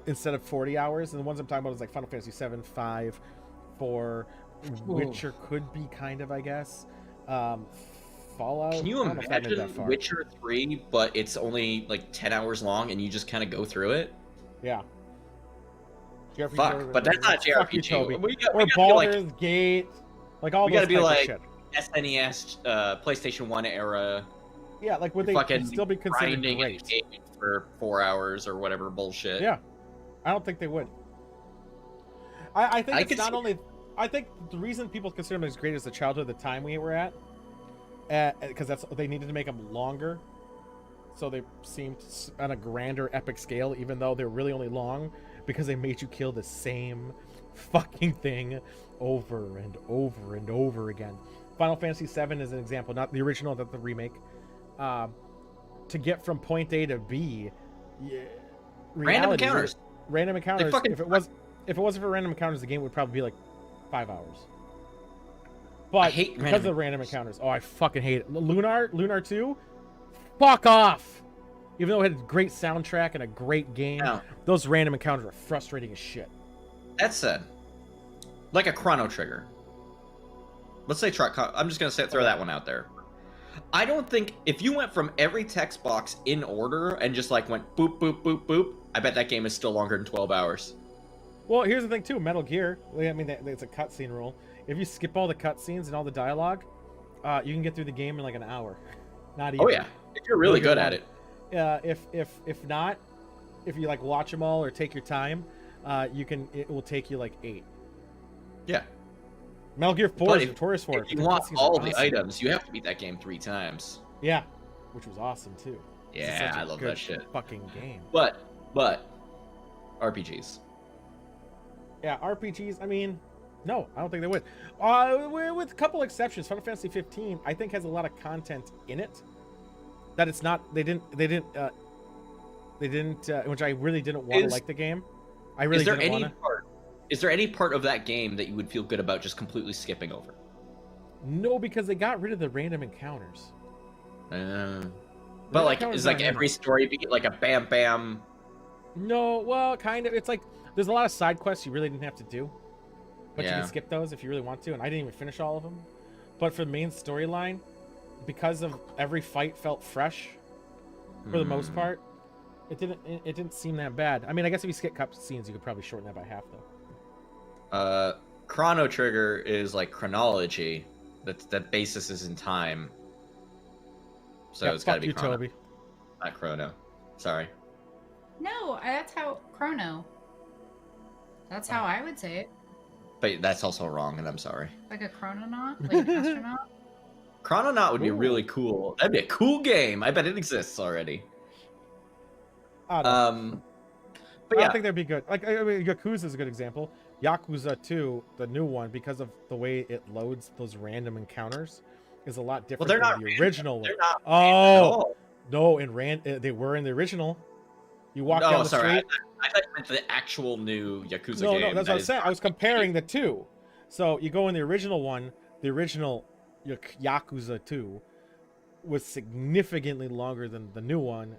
instead of 40 hours? And the ones I'm talking about is like Final Fantasy 7, 5, 4, Witcher could be kind of, I guess. Fallout. Can you imagine Witcher 3, but it's only like 10 hours long and you just kind of go through it? Yeah. Fuck, but that's not JRPG. Or Baldur's Gate. Like all those be like shit. SNES, PlayStation 1 era. Yeah, like would they still be considered great? For 4 hours or whatever bullshit. Yeah. I don't think they would. I think it's not only... I think the reason people consider them as great is the childhood, the time we were at. Because they needed to make them longer, so they seemed on a grander epic scale, even though they're really only long because they made you kill the same fucking thing over and over and over again. Final Fantasy VII is an example, not the original, not the remake. To get from point A to B, random encounters. Random encounters. If it wasn't for random encounters, the game would probably be like 5 hours. But because of the random encounters. Oh, I fucking hate it. Lunar 2? Fuck off! Even though it had a great soundtrack and a great game, those random encounters are frustrating as shit. That said, like a Chrono Trigger. Let's say I'm just going to throw that one out there. I don't think if you went from every text box in order and just like went boop, boop, boop, boop, I bet that game is still longer than 12 hours. Well, here's the thing too, Metal Gear, I mean, it's a cutscene rule. If you skip all the cutscenes and all the dialogue, you can get through the game in like an hour. Not even. Oh yeah, if you're really good at it. If not, if you like watch them all or take your time, it will take you like 8. Yeah. Metal Gear 4 is notorious for it. If you want all the items, you have to beat that game 3 times. Yeah, which was awesome too. Yeah, I love that shit. Fucking game. But RPGs. Yeah, RPGs. I mean, no, I don't think they would. With a couple exceptions, Final Fantasy 15, I think has a lot of content in it that it's not. They didn't They didn't, which I really didn't want to like the game. I really didn't want to. Is there any part of that game that you would feel good about just completely skipping over? No, because they got rid of the random encounters. But like, is like every story beat like a bam bam? No, well, kind of. It's like there's a lot of side quests you really didn't have to do, but you can skip those if you really want to. And I didn't even finish all of them. But for the main storyline, because of every fight felt fresh, for the most part, it didn't seem that bad. I mean, I guess if you skip cutscenes, you could probably shorten that by half, though. Chrono Trigger is like chronology. That basis is in time. So it's got to be Chrono. Toby. Not Chrono. Sorry. No, that's how Chrono. That's how I would say it. But that's also wrong, and I'm sorry. Like a chrononaut? Like an astronaut? Chrononaut would be really cool. That'd be a cool game. I bet it exists already. But yeah. I don't think that'd be good. Like, I mean, Yakuza is a good example. Yakuza 2, the new one, because of the way it loads those random encounters, is a lot different than the original one. Oh, no, they were in the original. You walk down the street. I thought you meant the actual new Yakuza game. No, that's what I was saying. I was comparing the two. So you go in the original one, the original Yakuza 2 was significantly longer than the new one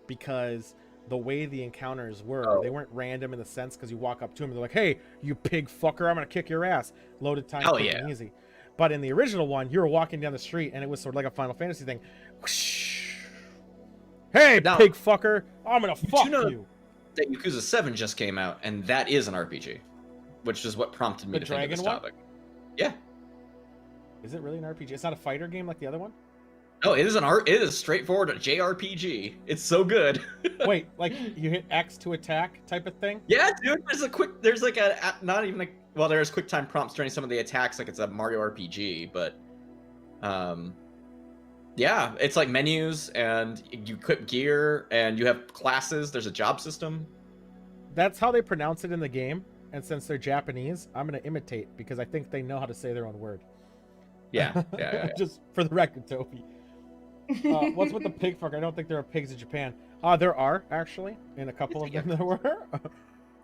because the way the encounters were, they weren't random in the sense because you walk up to them and they're like, hey, you pig fucker, I'm going to kick your ass. Loaded time, quick and easy. But in the original one, you were walking down the street and it was sort of like a Final Fantasy thing. Whoosh. Hey, now, pig fucker, I'm going to fuck you. That Yakuza 7 just came out, and that is an RPG, which is what prompted me to think of this topic. Yeah. Is it really an RPG? It's not a fighter game like the other one? No, it is it is straightforward JRPG. It's so good. Wait, like you hit X to attack type of thing? Yeah, dude. There's like not even like, well, there's quick time prompts during some of the attacks, like it's a Mario RPG, but yeah, it's like menus and you equip gear and you have classes. There's a job system. That's how they pronounce it in the game. And since they're Japanese, I'm going to imitate because I think they know how to say their own word. Yeah. Just for the record, Toby. What's with the pig fucker? I don't think there are pigs in Japan. There are, actually. In a couple of them there were.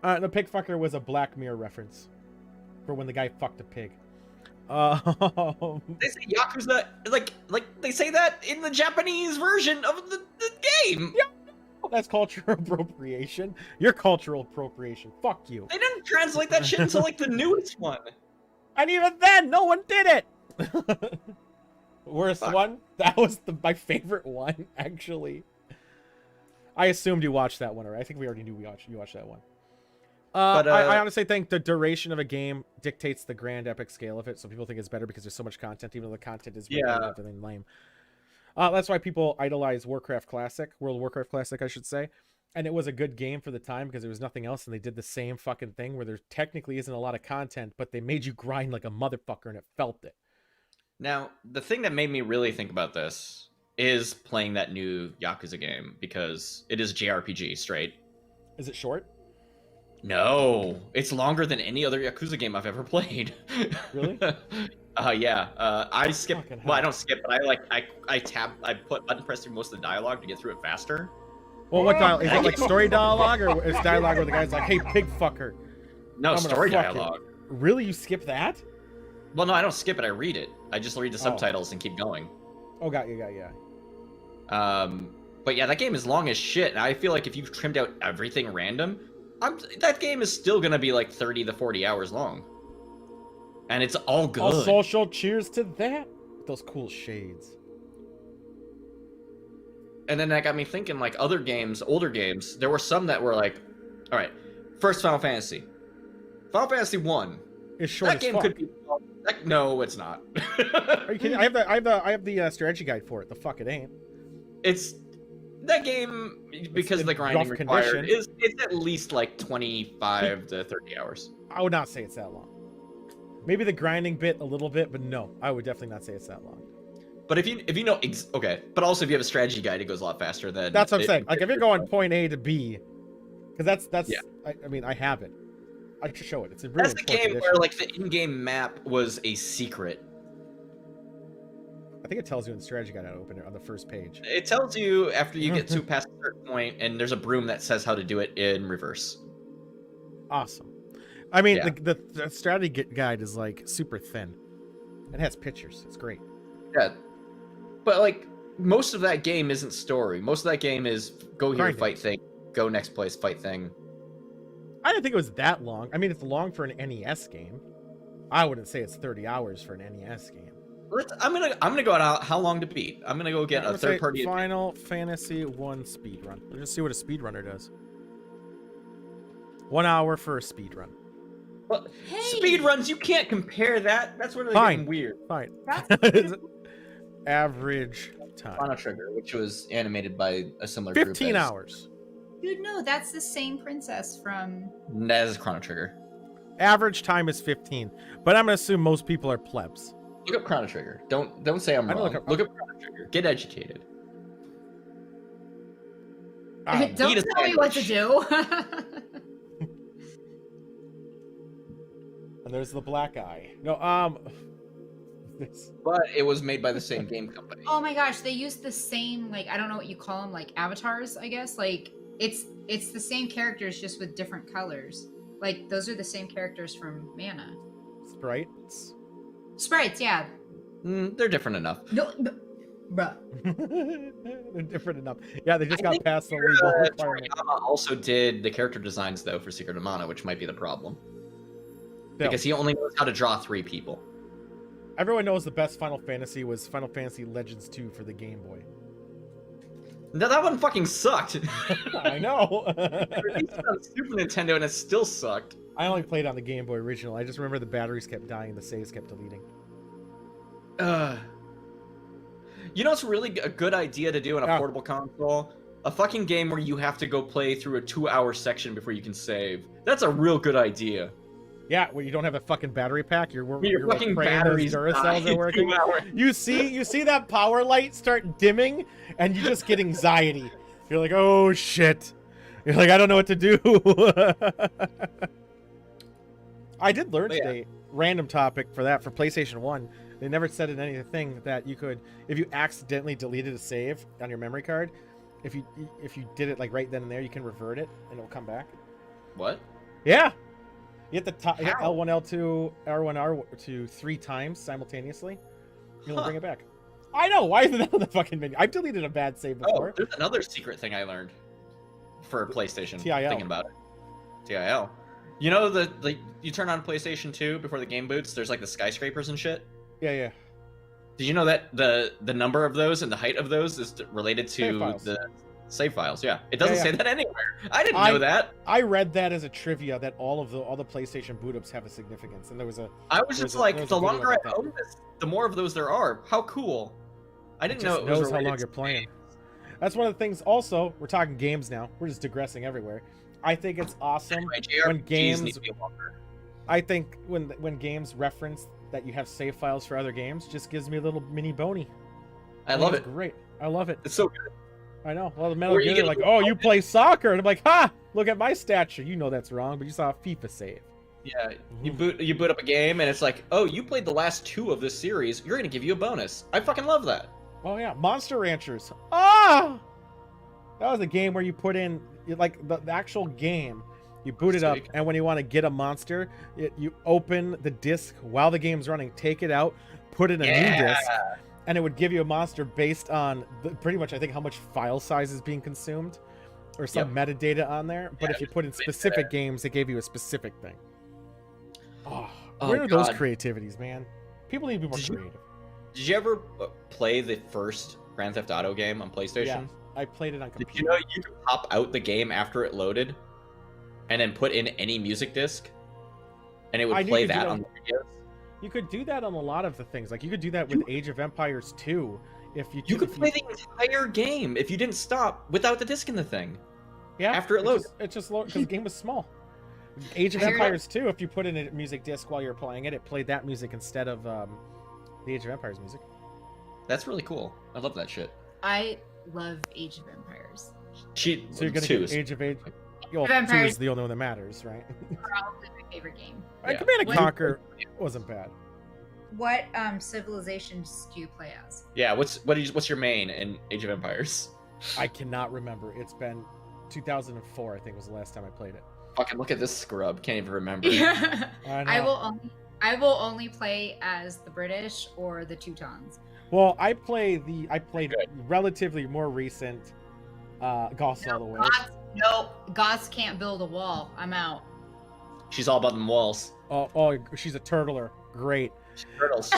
The pig fucker was a Black Mirror reference for when the guy fucked a pig. They say Yakuza, like they say that in the Japanese version of the game. Yeah. That's cultural appropriation. You're cultural appropriation. Fuck you. They didn't translate that shit until like the newest one. And even then, no one did it. Worst one? That was my favorite one, actually. I assumed you watched that one, or I think we already knew you watched that one. I honestly think the duration of a game dictates the grand epic scale of it, so people think it's better because there's so much content, even though the content is repetitive and lame. That's why people idolize World of Warcraft Classic, I should say. And it was a good game for the time because there was nothing else, and they did the same fucking thing where there technically isn't a lot of content, but they made you grind like a motherfucker, and it felt it. Now, the thing that made me really think about this is playing that new Yakuza game, because it is JRPG straight. Is it short? No, it's longer than any other Yakuza game I've ever played. Really? Yeah. I skip. Well, I don't skip, but I put button press through most of the dialogue to get through it faster. Well, what dialogue? Is it like story dialogue, or is dialogue where the guy's like, "Hey, pig fucker"? No, story dialogue. Really, you skip that? Well, no, I don't skip it. I read it. I just read the subtitles and keep going. Oh, got you. But yeah, that game is long as shit. And I feel like if you've trimmed out everything random, that game is still gonna be like 30 to 40 hours long. And it's all good. All social cheers to that. Those cool shades. And then that got me thinking, like, other games, older games, there were some that were like, all right, first Final Fantasy 1. It's short that as game fuck. Could be no, it's not. Are you kidding? I have the strategy guide for it. The fuck it ain't. It's that game, because of the grinding required, it's at least like 25 to 30 hours. I would not say it's that long. Maybe the grinding bit a little bit, but no, I would definitely not say it's that long. But if you know, okay, but also if you have a strategy guide, it goes a lot faster than. That's what I'm saying. Like if you're going point A to B, because that's yeah. I mean, I have it. I should show it. It's a really. That's the game where like the in-game map was a secret. I think it tells you in the strategy guide how to open it on the first page. It tells you after you get to past a certain point, and there's a broom that says how to do it in reverse. Awesome. I mean, Yeah. the strategy guide is like super thin. It has pictures. It's great. Yeah, but like most of that game isn't story. Most of that game is go here, Grinding. fight thing, go next place, fight thing. I didn't think it was that long. I mean, it's long for an NES game. I wouldn't say it's 30 hours for an NES game. I'm gonna go out how long to beat. I'm gonna go get a third party. Final Fantasy 1 speedrun. Let's just see what a speedrunner does. 1 hour for a speedrun. Well, Hey! speed runs, you can't compare that. That's where they're Fine. getting weird. Fine. That's Average time. Chrono Trigger, which was animated by a similar 15 group as- hours. Dude, no, that's the same princess from. That is Chrono Trigger. Average time is 15. But I'm gonna assume most people are plebs. Look up Chrono Trigger. Don't say I'm I wrong. don't Look up Chrono Trigger. Get educated. Don't Eat a tell me what to sandwich. do. And there's the black eye. No, this. But it was made by the same game company. Oh my gosh, they use the same, like, I don't know what you call them, like avatars, I guess. Like it's the same characters just with different colors. Like those are the same characters from Mana. Sprites. Sprites, yeah. They're different enough. No, bruh. They're different enough. Yeah, they just got past the legal requirement. Toriyama also did the character designs though for Secret of Mana, which might be the problem. Still, Because he only knows how to draw 3 people. everyone knows the best Final Fantasy was Final Fantasy Legends 2 for the Game Boy. No, that one fucking sucked. I know. It released on Super Nintendo and it still sucked. I only played on the Game Boy original. I just remember the batteries kept dying and the saves kept deleting. You know what's really a good idea to do on a Oh. portable console? A fucking game where you have to go play through a 2-hour section before you can save. That's a real good idea. Yeah, when you don't have a fucking battery pack, you're Your like fucking praying batteries those die Duracells in are working. 2 hours. You see that power light start dimming, and you just get anxiety. You're like, oh shit. You're like, I don't know what to do. I did learn today, random topic for that for PlayStation 1. They never said in anything that you could, if you accidentally deleted a save on your memory card, if you did it like right then and there, you can revert it and it'll come back. What? Yeah. You hit the top, hit How? L1, L2, R1, R2 3 times simultaneously. You'll Huh. bring it back. I know. Why isn't that on the fucking menu? I've deleted a bad save Oh, before. there's another secret thing I learned for PlayStation. TIL. Thinking about it. TIL. You know you turn on PlayStation 2 before the game boots. There's like the skyscrapers and shit. Yeah. Did you know that the number of those and the height of those is related Save to files. the save files? Yeah, it doesn't Yeah, say that anywhere. I didn't know that. I read that as a trivia that all the PlayStation boot ups have a significance, and there was a. I was There's just a- like, there's the a video longer I about that. own this, the more of those there are. How cool! I didn't know just it was knows how related long to you're playing. games. That's one of the things. Also, we're talking games now. We're just digressing everywhere. I think it's awesome Anyway, when JRPGs games. need to be longer. I think when games reference that you have save files for other games, just gives me a little mini bony. I think love it's it. Great. I love it. It's so good. I know. Well, the Metal Or you Gear, get like, a- oh, you play soccer, and I'm like, ha! Look at my stature. You know that's wrong, but you saw a FIFA save. Yeah, you boot up a game and it's like, oh, you played the last 2 of this series. You're gonna give you a bonus. I fucking love that. Oh yeah, Monster Ranchers. Ah, that was a game where you put in like the actual game. You boot it up, Steak. and when you want to get a monster, you open the disc while the game's running, take it out, put in a new disc, and it would give you a monster based on pretty much, I think, how much file size is being consumed, or some metadata on there. But Yeah, if you put in specific games, it gave you a specific thing. Oh, Oh, where are those God. creativities, man? People need to be more Did you- creative. Did you ever play the first Grand Theft Auto game on PlayStation? Yeah, I played it on Did computer. you know you could pop out the game after it loaded, and then put in any music disc, and it I would knew play you could do that that. on the videos? You could do that on a lot of the things. Like you could do that with Age of Empires 2. If you You could if play the entire game if you didn't stop without the disc in the thing. yeah, after it loads. It's just low because the game was small. Age of I hear Empires 2. If you put in a music disc while you're playing it, it played that music instead of the Age of Empires music. That's really cool. I love that shit. I love Age of Empires. So you're gonna two get is- Age of Age. Well, 2 Empires. is the only one that matters, right? Probably my favorite game. Yeah. Command and What- Conquer wasn't bad. What civilizations do you play as? Yeah, what's your main in Age of Empires? I cannot remember. It's been 2004, I think was the last time I played it. Fucking look at this scrub. Can't even remember. Yeah. I will only play as the British or the Teutons. Well, I played relatively more recent Goths all the way. Goths can't build a wall. I'm out. She's all about them walls. Oh, she's a turtler. Great. Turtles.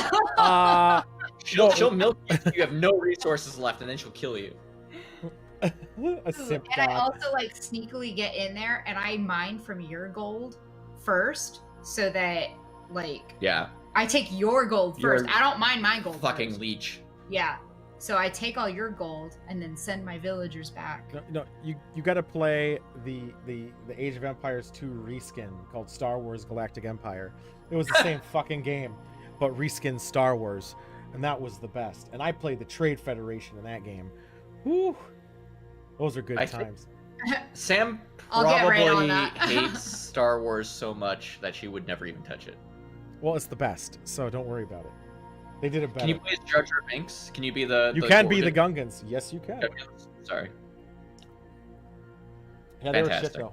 She'll milk you if you have no resources left, and then she'll kill you. A simp and I also like sneakily get in there and I mine from your gold first, so that like I take your gold first. I don't mine my gold. Fucking first. leech. Yeah. So I take all your gold and then send my villagers back. No, you got to play the Age of Empires 2 reskin called Star Wars Galactic Empire. It was the same fucking game, but reskin Star Wars, and that was the best. And I played the Trade Federation in that game. Whew. Those are good times. Sam probably hates Star Wars so much that she would never even touch it. Well, it's the best, so don't worry about it. They did it better. Can you play as Jar Jar Binks? Can you be the? You can be the Gungans. Yes, you can. Sorry. Yeah, they were shit though.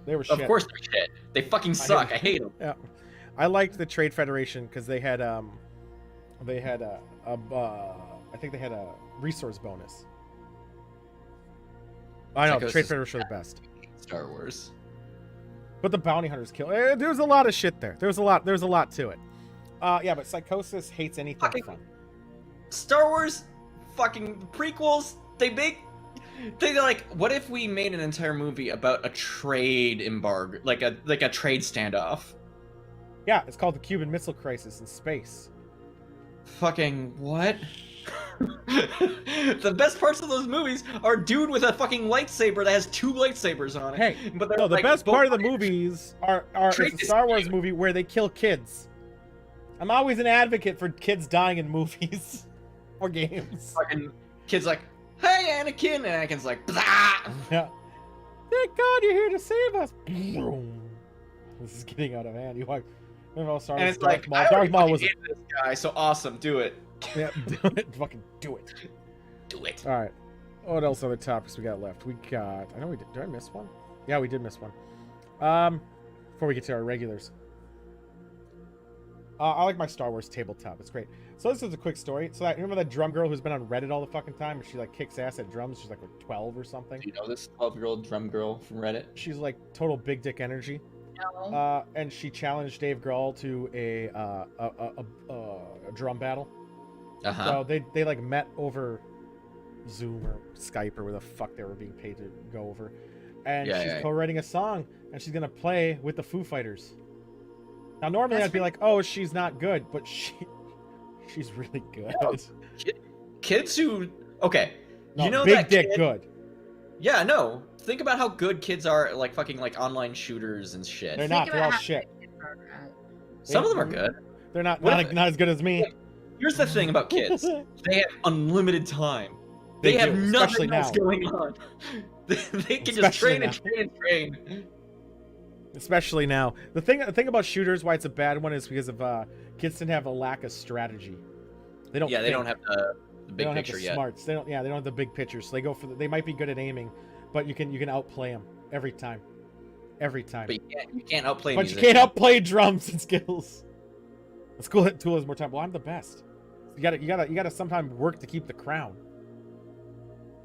They were shit. Of course they're shit. They fucking suck. I hate them. Yeah, I liked the Trade Federation because they had I think they had a resource bonus. I know, Trade Federation are the best. Star Wars. But the bounty hunters kill. There's a lot of shit there. There's a lot to it. Yeah, but Psychosis hates anything fun. Star Wars, fucking prequels. They're like, what if we made an entire movie about a trade embargo, like a trade standoff? Yeah, it's called the Cuban Missile Crisis in space. Fucking what? The best parts of those movies are dude with a fucking lightsaber that has 2 lightsabers on it. Hey, but no, the best part of the movies are it's a Star Wars movie where they kill kids. I'm always an advocate for kids dying in movies or games. Fucking kids like, hey Anakin, and Anakin's like, blah. Yeah. Thank God you're here to save us. This is getting out of hand. You like, and it's like, Darth Maul was this guy, so awesome, do it. Yeah, do it. Fucking do it. Do it. All right. What else other topics we got left? We got. I know we did. Did I miss one? Yeah, we did miss one. Before we get to our regulars, I like my Star Wars tabletop. It's great. So this is a quick story. So you remember that drum girl who's been on Reddit all the fucking time, and she like kicks ass at drums. She's like 12 or something. Do you know this 12-year-old drum girl from Reddit? She's like total big dick energy. No. And she challenged Dave Grohl to a drum battle. So they like met over Zoom or Skype or where the fuck they were being paid to go over, and she's co-writing a song and she's gonna play with the Foo Fighters. Now normally I'd be like, oh, she's not good, but she's really good. No, kids who no, you know big that dick kid, good. Yeah, no. Think about how good kids are at like fucking like online shooters and shit. They're not. They're all shit. Some of them are good. They're not as good as me. Here's the thing about kids. They have unlimited time. They have nothing else going on. They can just train and train and train. Especially now. The thing about shooters, why it's a bad one, is because of kids tend to have a lack of strategy. They don't. Yeah, they don't have the big picture yet. Smarts. They don't have the big picture. So they go for they might be good at aiming, but you can outplay them every time. Every time. But you can't outplay. But you can't outplay drums and skills. Let's go hit Tool has more time. Well, I'm the best. You gotta sometimes work to keep the crown.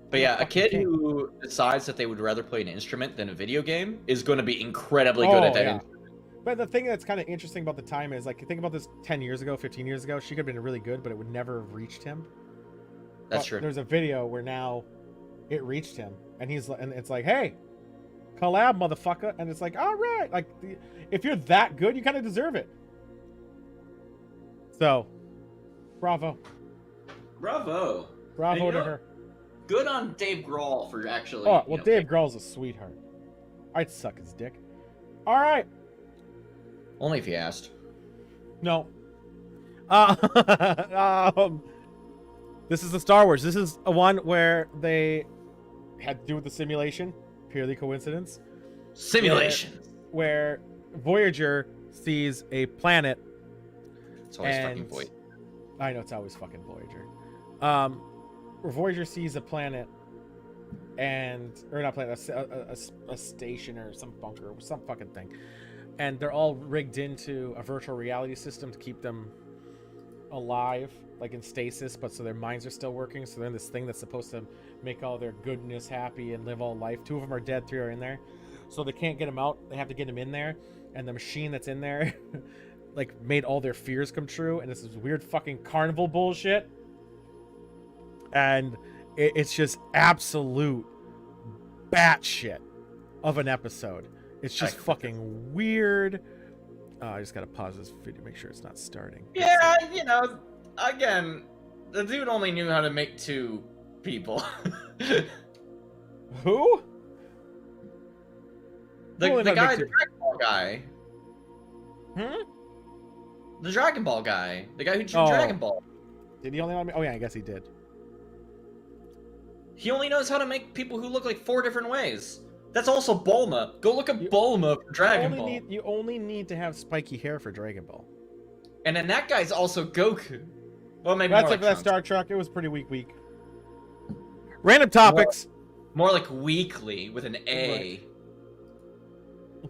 But yeah, a kid who decides that they would rather play an instrument than a video game is going to be incredibly good at that instrument. But the thing that's kind of interesting about the time is, like, think about this 10 years ago, 15 years ago, she could have been really good, but it would never have reached him. That's true. There's a video where now it reached him, and it's like, hey, collab, motherfucker. And it's like, all right, like, if you're that good, you kind of deserve it. So, bravo to her. Good on Dave Grohl for actually. Oh, well, Dave Grohl's a sweetheart. I'd suck his dick. All right. Only if you asked. No. This is the Star Wars. This is a one where they had to do with the simulation. Purely coincidence. Simulation. Where Voyager sees a planet It's always fucking Voyager. I know, it's always fucking Voyager. Where Voyager sees a planet or not planet, a station or some bunker or some fucking thing, and they're all rigged into a virtual reality system to keep them alive, like in stasis, but so their minds are still working. So they're in this thing that's supposed to make all their goodness happy and live all life. 2 of them are dead, 3 are in there, so they can't get them out. They have to get them in there, and the machine that's in there like made all their fears come true, and this is weird fucking carnival bullshit, and it's just absolute batshit of an episode. It's just fucking weird. I just gotta pause this video, make sure it's not starting. Yeah, you know, again, the dude only knew how to make 2 people. Who? The guy, the Dragon Ball guy. The Dragon Ball guy. The guy who drew Dragon Ball. Did he only want me? Oh yeah, I guess he did. He only knows how to make people who look like 4 different ways. That's also Bulma. Go look at Bulma for Dragon Ball. You only need to have spiky hair for Dragon Ball. And then that guy's also Goku. Well, maybe that's more like that Star Trek. It was pretty weak. Random topics. More like weekly with an A. Right.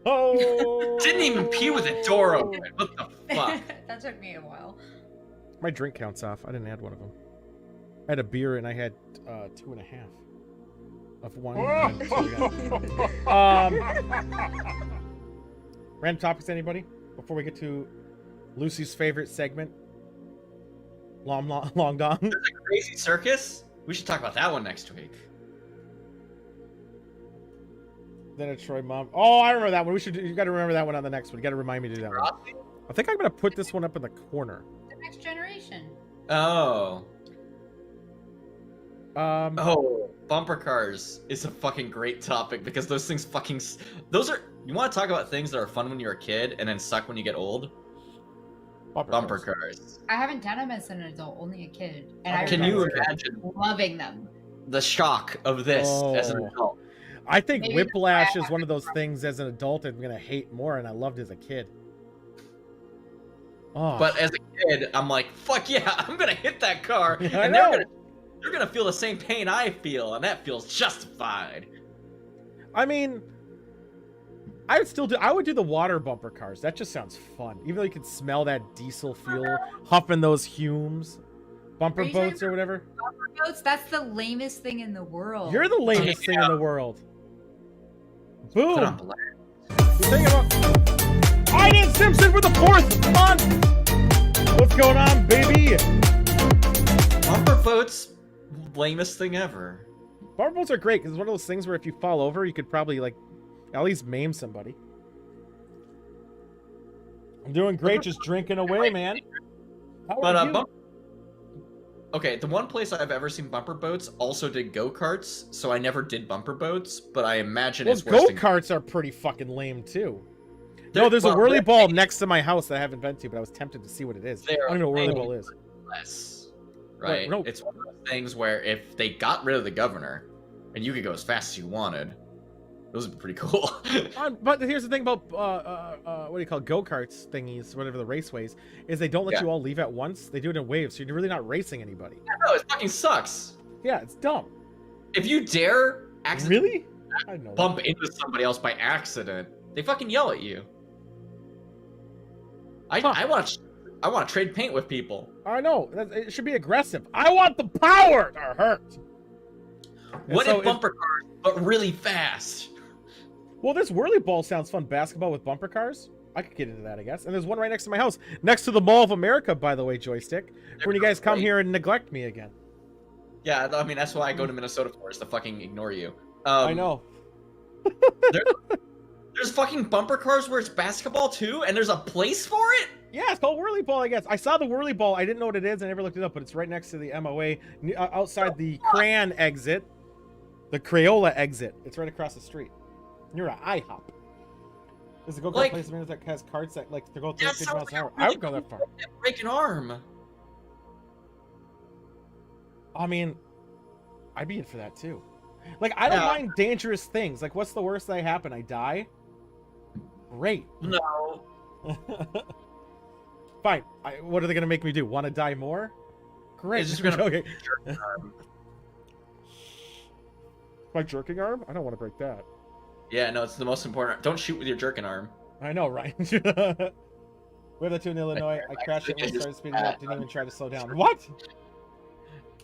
Oh. Didn't even pee with a door open. What the fuck? That took me a while. My drink counts off. I didn't add one of them. I had a beer and I had 2.5 of one. Random topics, anybody? Before we get to Lucy's favorite segment, Long Dong. There's a crazy circus. We should talk about that one next week. Then a Troy mom. Oh, I remember that one. You got to remember that one on the next one. You got to remind me to do that one. I think I'm gonna put this one up in the corner. The Next Generation. Oh. Bumper cars is a fucking great topic because those things fucking. You want to talk about things that are fun when you're a kid and then suck when you get old? Bumper cars. I haven't done them as an adult, only a kid. And Can you imagine loving them? The shock of this as an adult. I think maybe Whiplash is one of those things as an adult I'm gonna hate more, and I loved as a kid. Oh. But as a kid, I'm like, fuck yeah, I'm gonna hit that car, yeah, and they're gonna feel the same pain I feel, and that feels justified. I mean, I would do the water bumper cars. That just sounds fun. Even though you can smell that diesel fuel, huffing those fumes. Bumper boats or whatever. Bumper boats? That's the lamest thing in the world. You're the lamest thing in the world. Boom. Put on black. You're thinking about Iden Simpson for the 4th month. What's going on, baby? Bumper boats, lamest thing ever. Bumper boats are great because it's one of those things where if you fall over, you could probably like at least maim somebody. I'm doing great, just drinking away, man. How are you? Okay, the one place I've ever seen bumper boats also did go-karts, so I never did bumper boats, but I imagine it's worse. Go-karts are pretty fucking lame, too. No, there's a whirly ball next to my house that I haven't been to, but I was tempted to see what it is. I don't know what whirly ball is. Less, right? No. It's one of those things where if they got rid of the governor, and you could go as fast as you wanted, those would be pretty cool. But here's the thing about what do you call go-karts thingies, whatever the raceways, is they don't let you all leave at once. They do it in waves, so you're really not racing anybody. Yeah, no, it fucking sucks. Yeah, it's dumb. If you dare really bump into somebody else by accident, they fucking yell at you. I want to trade paint with people. I know. It should be aggressive. I want the power to hurt. What if bumper cars, but really fast? Well, this whirly ball sounds fun. Basketball with bumper cars. I could get into that, I guess. And there's one right next to my house, next to the Mall of America, by the way, Joystick. When you guys come here and neglect me again. Yeah, I mean that's why I go to Minnesota for, is to fucking ignore you. I know. There's fucking bumper cars where it's basketball too, and there's a place for it? Yeah, it's called whirly ball, I guess. I saw the whirly ball. I didn't know what it is. I never looked it up, but it's right next to the MOA, outside the Crayon exit. The Crayola exit. It's right across the street. Near an IHOP. There's a go-kart place that has carts that like to go 50 miles an hour. I would go that far. Break an arm. I mean, I'd be in for that too. Like, I don't mind dangerous things. Like, what's the worst that happen? I die? Great. No. If Fine. What are they gonna make me do? Want to die more? Great. It's just gonna okay. My jerking arm? I don't want to break that. Yeah, no, it's the most important. Don't shoot with your jerking arm. I know, right? We have that too in Illinois. I crashed it when I started speeding up. Didn't even try to slow down. What?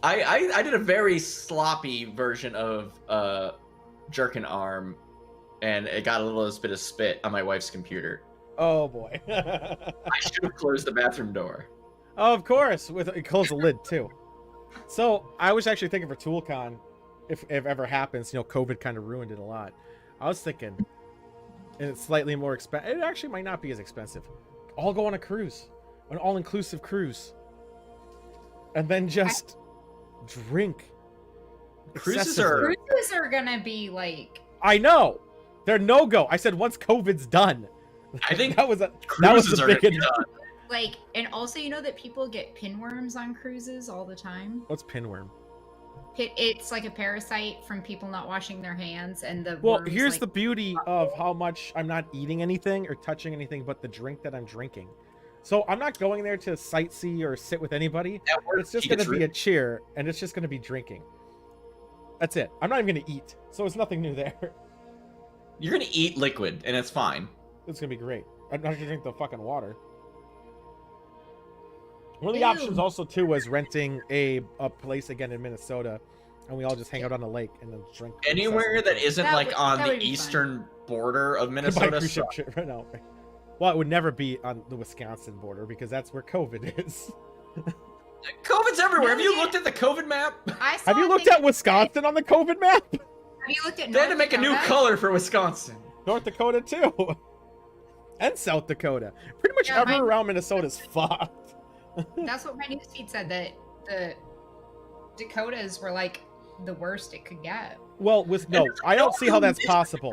I did a very sloppy version of jerking arm, and it got a little bit of spit on my wife's computer. Oh boy. I should have closed the bathroom door. Oh, of course. It closed the lid too. So I was actually thinking for ToolCon, if ever happens, you know, COVID kind of ruined it a lot. I was thinking, and it's slightly more expensive. It actually might not be as expensive. I'll go on a cruise, an all-inclusive cruise, and then just drink. Cruises are gonna be like. I know, they're no go. I said once COVID's done. I think that was a big done. Like, and also, you know that people get pinworms on cruises all the time. What's pinworm? It's like a parasite from people not washing their hands, and the well, worms, here's like, the beauty of how much I'm not eating anything or touching anything but the drink that I'm drinking. So I'm not going there to sightsee or sit with anybody. It's just going to be a cheer, and it's just going to be drinking. That's it. I'm not even going to eat, so it's nothing new there. You're going to eat liquid, and it's fine. It's going to be great. I'm not going to drink the fucking water. One of the options also, too, was renting a place again in Minnesota, and we all just hang out on the lake and then drink. Anywhere that isn't on the eastern border of Minnesota. Right now. Well, it would never be on the Wisconsin border because that's where COVID is. COVID's everywhere. Have you looked at the COVID map? Have you looked at Wisconsin on the COVID map? Have you looked at They had to make a new color for Wisconsin. North Dakota, too. And South Dakota. Pretty much everywhere around Minnesota's fucked. That's what my newsfeed said, that the Dakotas were like the worst it could get. Well, I don't see how that's possible.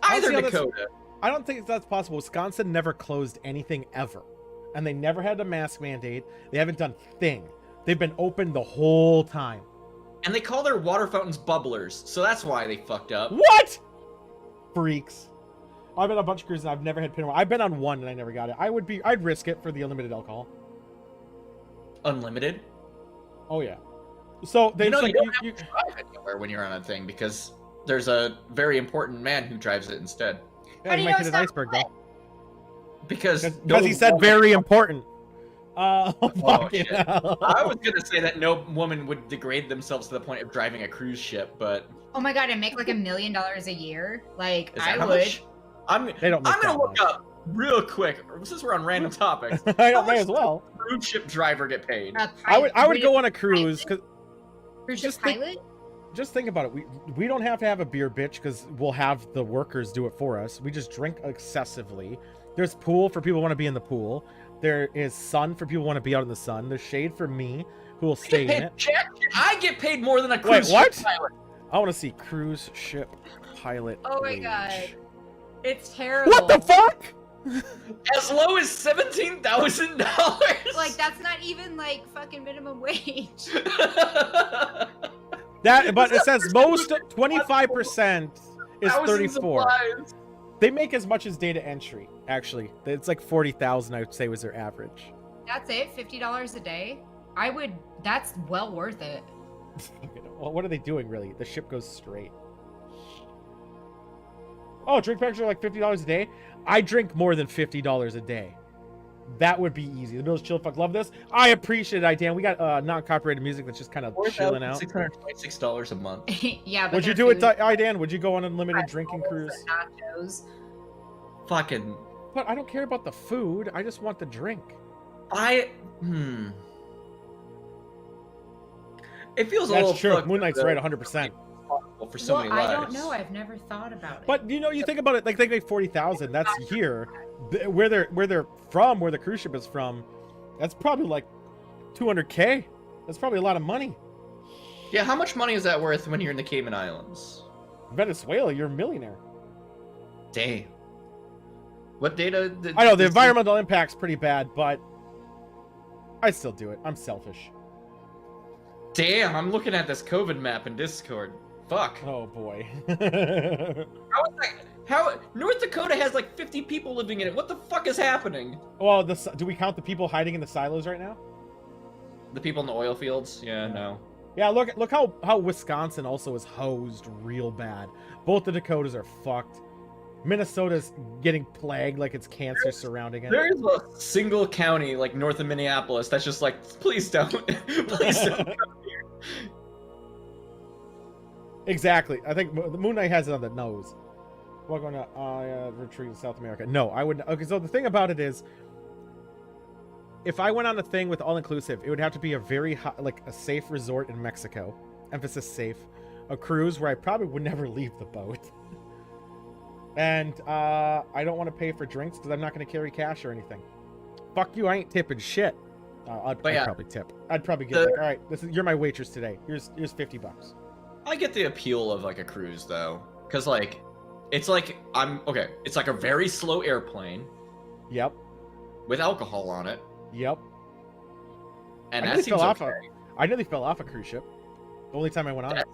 Either Dakota. I don't think that's possible. Wisconsin never closed anything ever. And they never had a mask mandate. They haven't done a thing. They've been open the whole time. And they call their water fountains bubblers, so that's why they fucked up. What? Freaks. I've been on a bunch of cruises and I've never had pinworm. I've been on one and I never got it. I'd risk it for the unlimited alcohol. Unlimited? Oh yeah. So they you don't have to drive anywhere when you're on a thing because there's a very important man who drives it instead. Yeah, he might hit an iceberg though. Because he said very important. Shit. I was gonna say that no woman would degrade themselves to the point of driving a cruise ship, but oh my god, I make like $1 million a year. Like I would. Much? I'm gonna look up real quick since we're on random topics. I don't may as well. Cruise ship driver get paid. I would go on a cruise because cruise ship pilot. Just think about it. We don't have to have a beer bitch because we'll have the workers do it for us. We just drink excessively. There's pool for people who want to be in the pool. There is sun for people who want to be out in the sun. There's shade for me who will stay in it. I get paid more than a cruise ship pilot. I want to see cruise ship pilot. Oh my god, it's terrible. What the fuck? As low as $17,000. Like that's not even like fucking minimum wage. But it says most 25% is 34. They make as much as data entry. Actually, it's like 40,000. I would say was their average. That's it. $50 a day. That's well worth it. Well, what are they doing really? The ship goes straight. Oh, drink packs are like $50 a day. I drink more than $50 a day. That would be easy. The Mills Chill Fuck love this. I appreciate it, Dan. We got non-copyrighted music that's just kind of chilling out. $626 a month. Yeah, but would you do it, Dan? Would you go on an unlimited drinking cruise? Nachos. Fucking. But I don't care about the food. I just want the drink. It feels a little. That's true. Moon Knight's right, 100%. For so many lives. I don't know. I've never thought about it. But you think about it, like they make 40,000. That's here, where they're from, where the cruise ship is from. That's probably like 200K. That's probably a lot of money. Yeah, how much money is that worth when you're in the Cayman Islands? Venezuela, you're a millionaire. Damn. What data? I know the environmental impact's pretty bad, but I'd still do it. I'm selfish. Damn, I'm looking at this COVID map in Discord. Fuck. Oh boy. How North Dakota has like 50 people living in it. What the fuck is happening? Well, do we count the people hiding in the silos right now? The people in the oil fields? Yeah, no. Yeah, look how Wisconsin also is hosed real bad. Both the Dakotas are fucked. Minnesota's getting plagued like it's cancer surrounding it. There is a single county like north of Minneapolis that's just like, please don't, please don't come here. Exactly. I think the Moon Knight has it on the nose. Welcome to retreat in South America. No, I wouldn't. Okay, so the thing about it is, if I went on a thing with all-inclusive, it would have to be a very hot, like a safe resort in Mexico. Emphasis safe. A cruise where I probably would never leave the boat. And I don't want to pay for drinks because I'm not going to carry cash or anything. Fuck you, I ain't tipping shit. I'd probably tip. I'd probably get like, all right, you're my waitress today. Here's $50. I get the appeal of like a cruise though, because like, it's like it's like a very slow airplane. Yep. With alcohol on it. Yep. And that seems okay. I nearly fell off a cruise ship. The only time I went on it.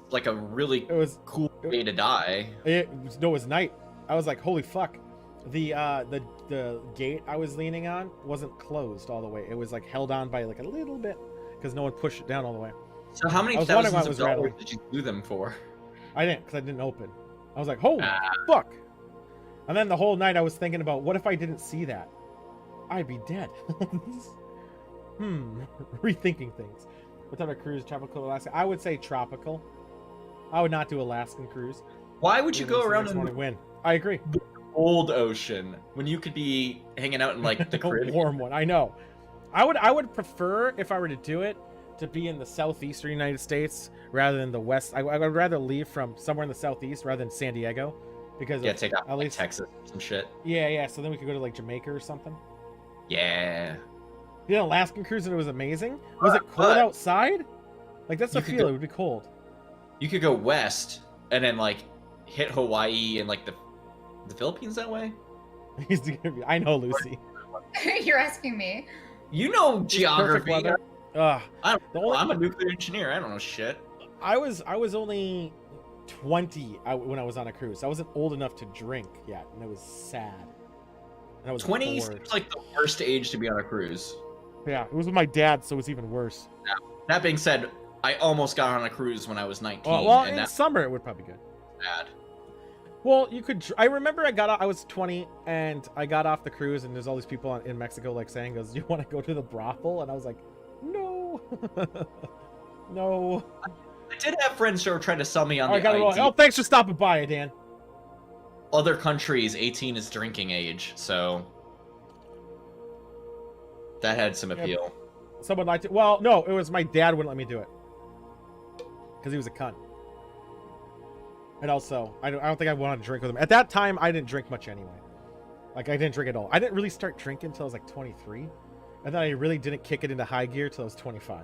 Like a really cool way to die. It was night. I was like, holy fuck. The gate I was leaning on wasn't closed all the way. It was like held on by like a little bit because no one pushed it down all the way. So how many thousands of dollars did you do them for? I didn't, because I didn't open. I was like, holy fuck. And then the whole night I was thinking about, what if I didn't see that? I'd be dead. Rethinking things. What type of cruise? Tropical Alaska? I would say tropical. I would not do Alaskan cruise. Why would you go around and win? I agree. The cold ocean when you could be hanging out in like the Caribbean? Warm one. I know. I would prefer, if I were to do it, to be in the southeastern United States rather than the west. I would rather leave from somewhere in the southeast rather than San Diego, because take out at least Texas or some shit. Yeah. So then we could go to like Jamaica or something. Yeah. The Alaskan cruise, and it was amazing. Was it cold outside? Like that's the feel. It would be cold. You could go west and then like hit Hawaii and like the Philippines that way. I know, Lucy. You're asking me. You know geography. I'm a nuclear engineer. I don't know shit. I was only 20 when I was on a cruise. I wasn't old enough to drink yet, and it was sad. And I was 20 seems like the worst age to be on a cruise. Yeah, it was with my dad, so it was even worse. Now, that being said, I almost got on a cruise when I was 19. Well, in summer it would probably be good. Bad. Well, you could. I remember I was 20 and I got off the cruise, and there's all these people in Mexico like saying, "Goes, you want to go to the brothel?" And I was like, "No, no." I did have friends who were trying to sell me on Oh, thanks for stopping by, Dan. Other countries, 18 is drinking age, so that had some appeal. Someone liked it. Well, no, it was my dad wouldn't let me do it because he was a cunt. And also, I don't think I wanted to drink with him. At that time, I didn't drink much anyway. Like, I didn't drink at all. I didn't really start drinking until I was like 23. And then I really didn't kick it into high gear until I was 25.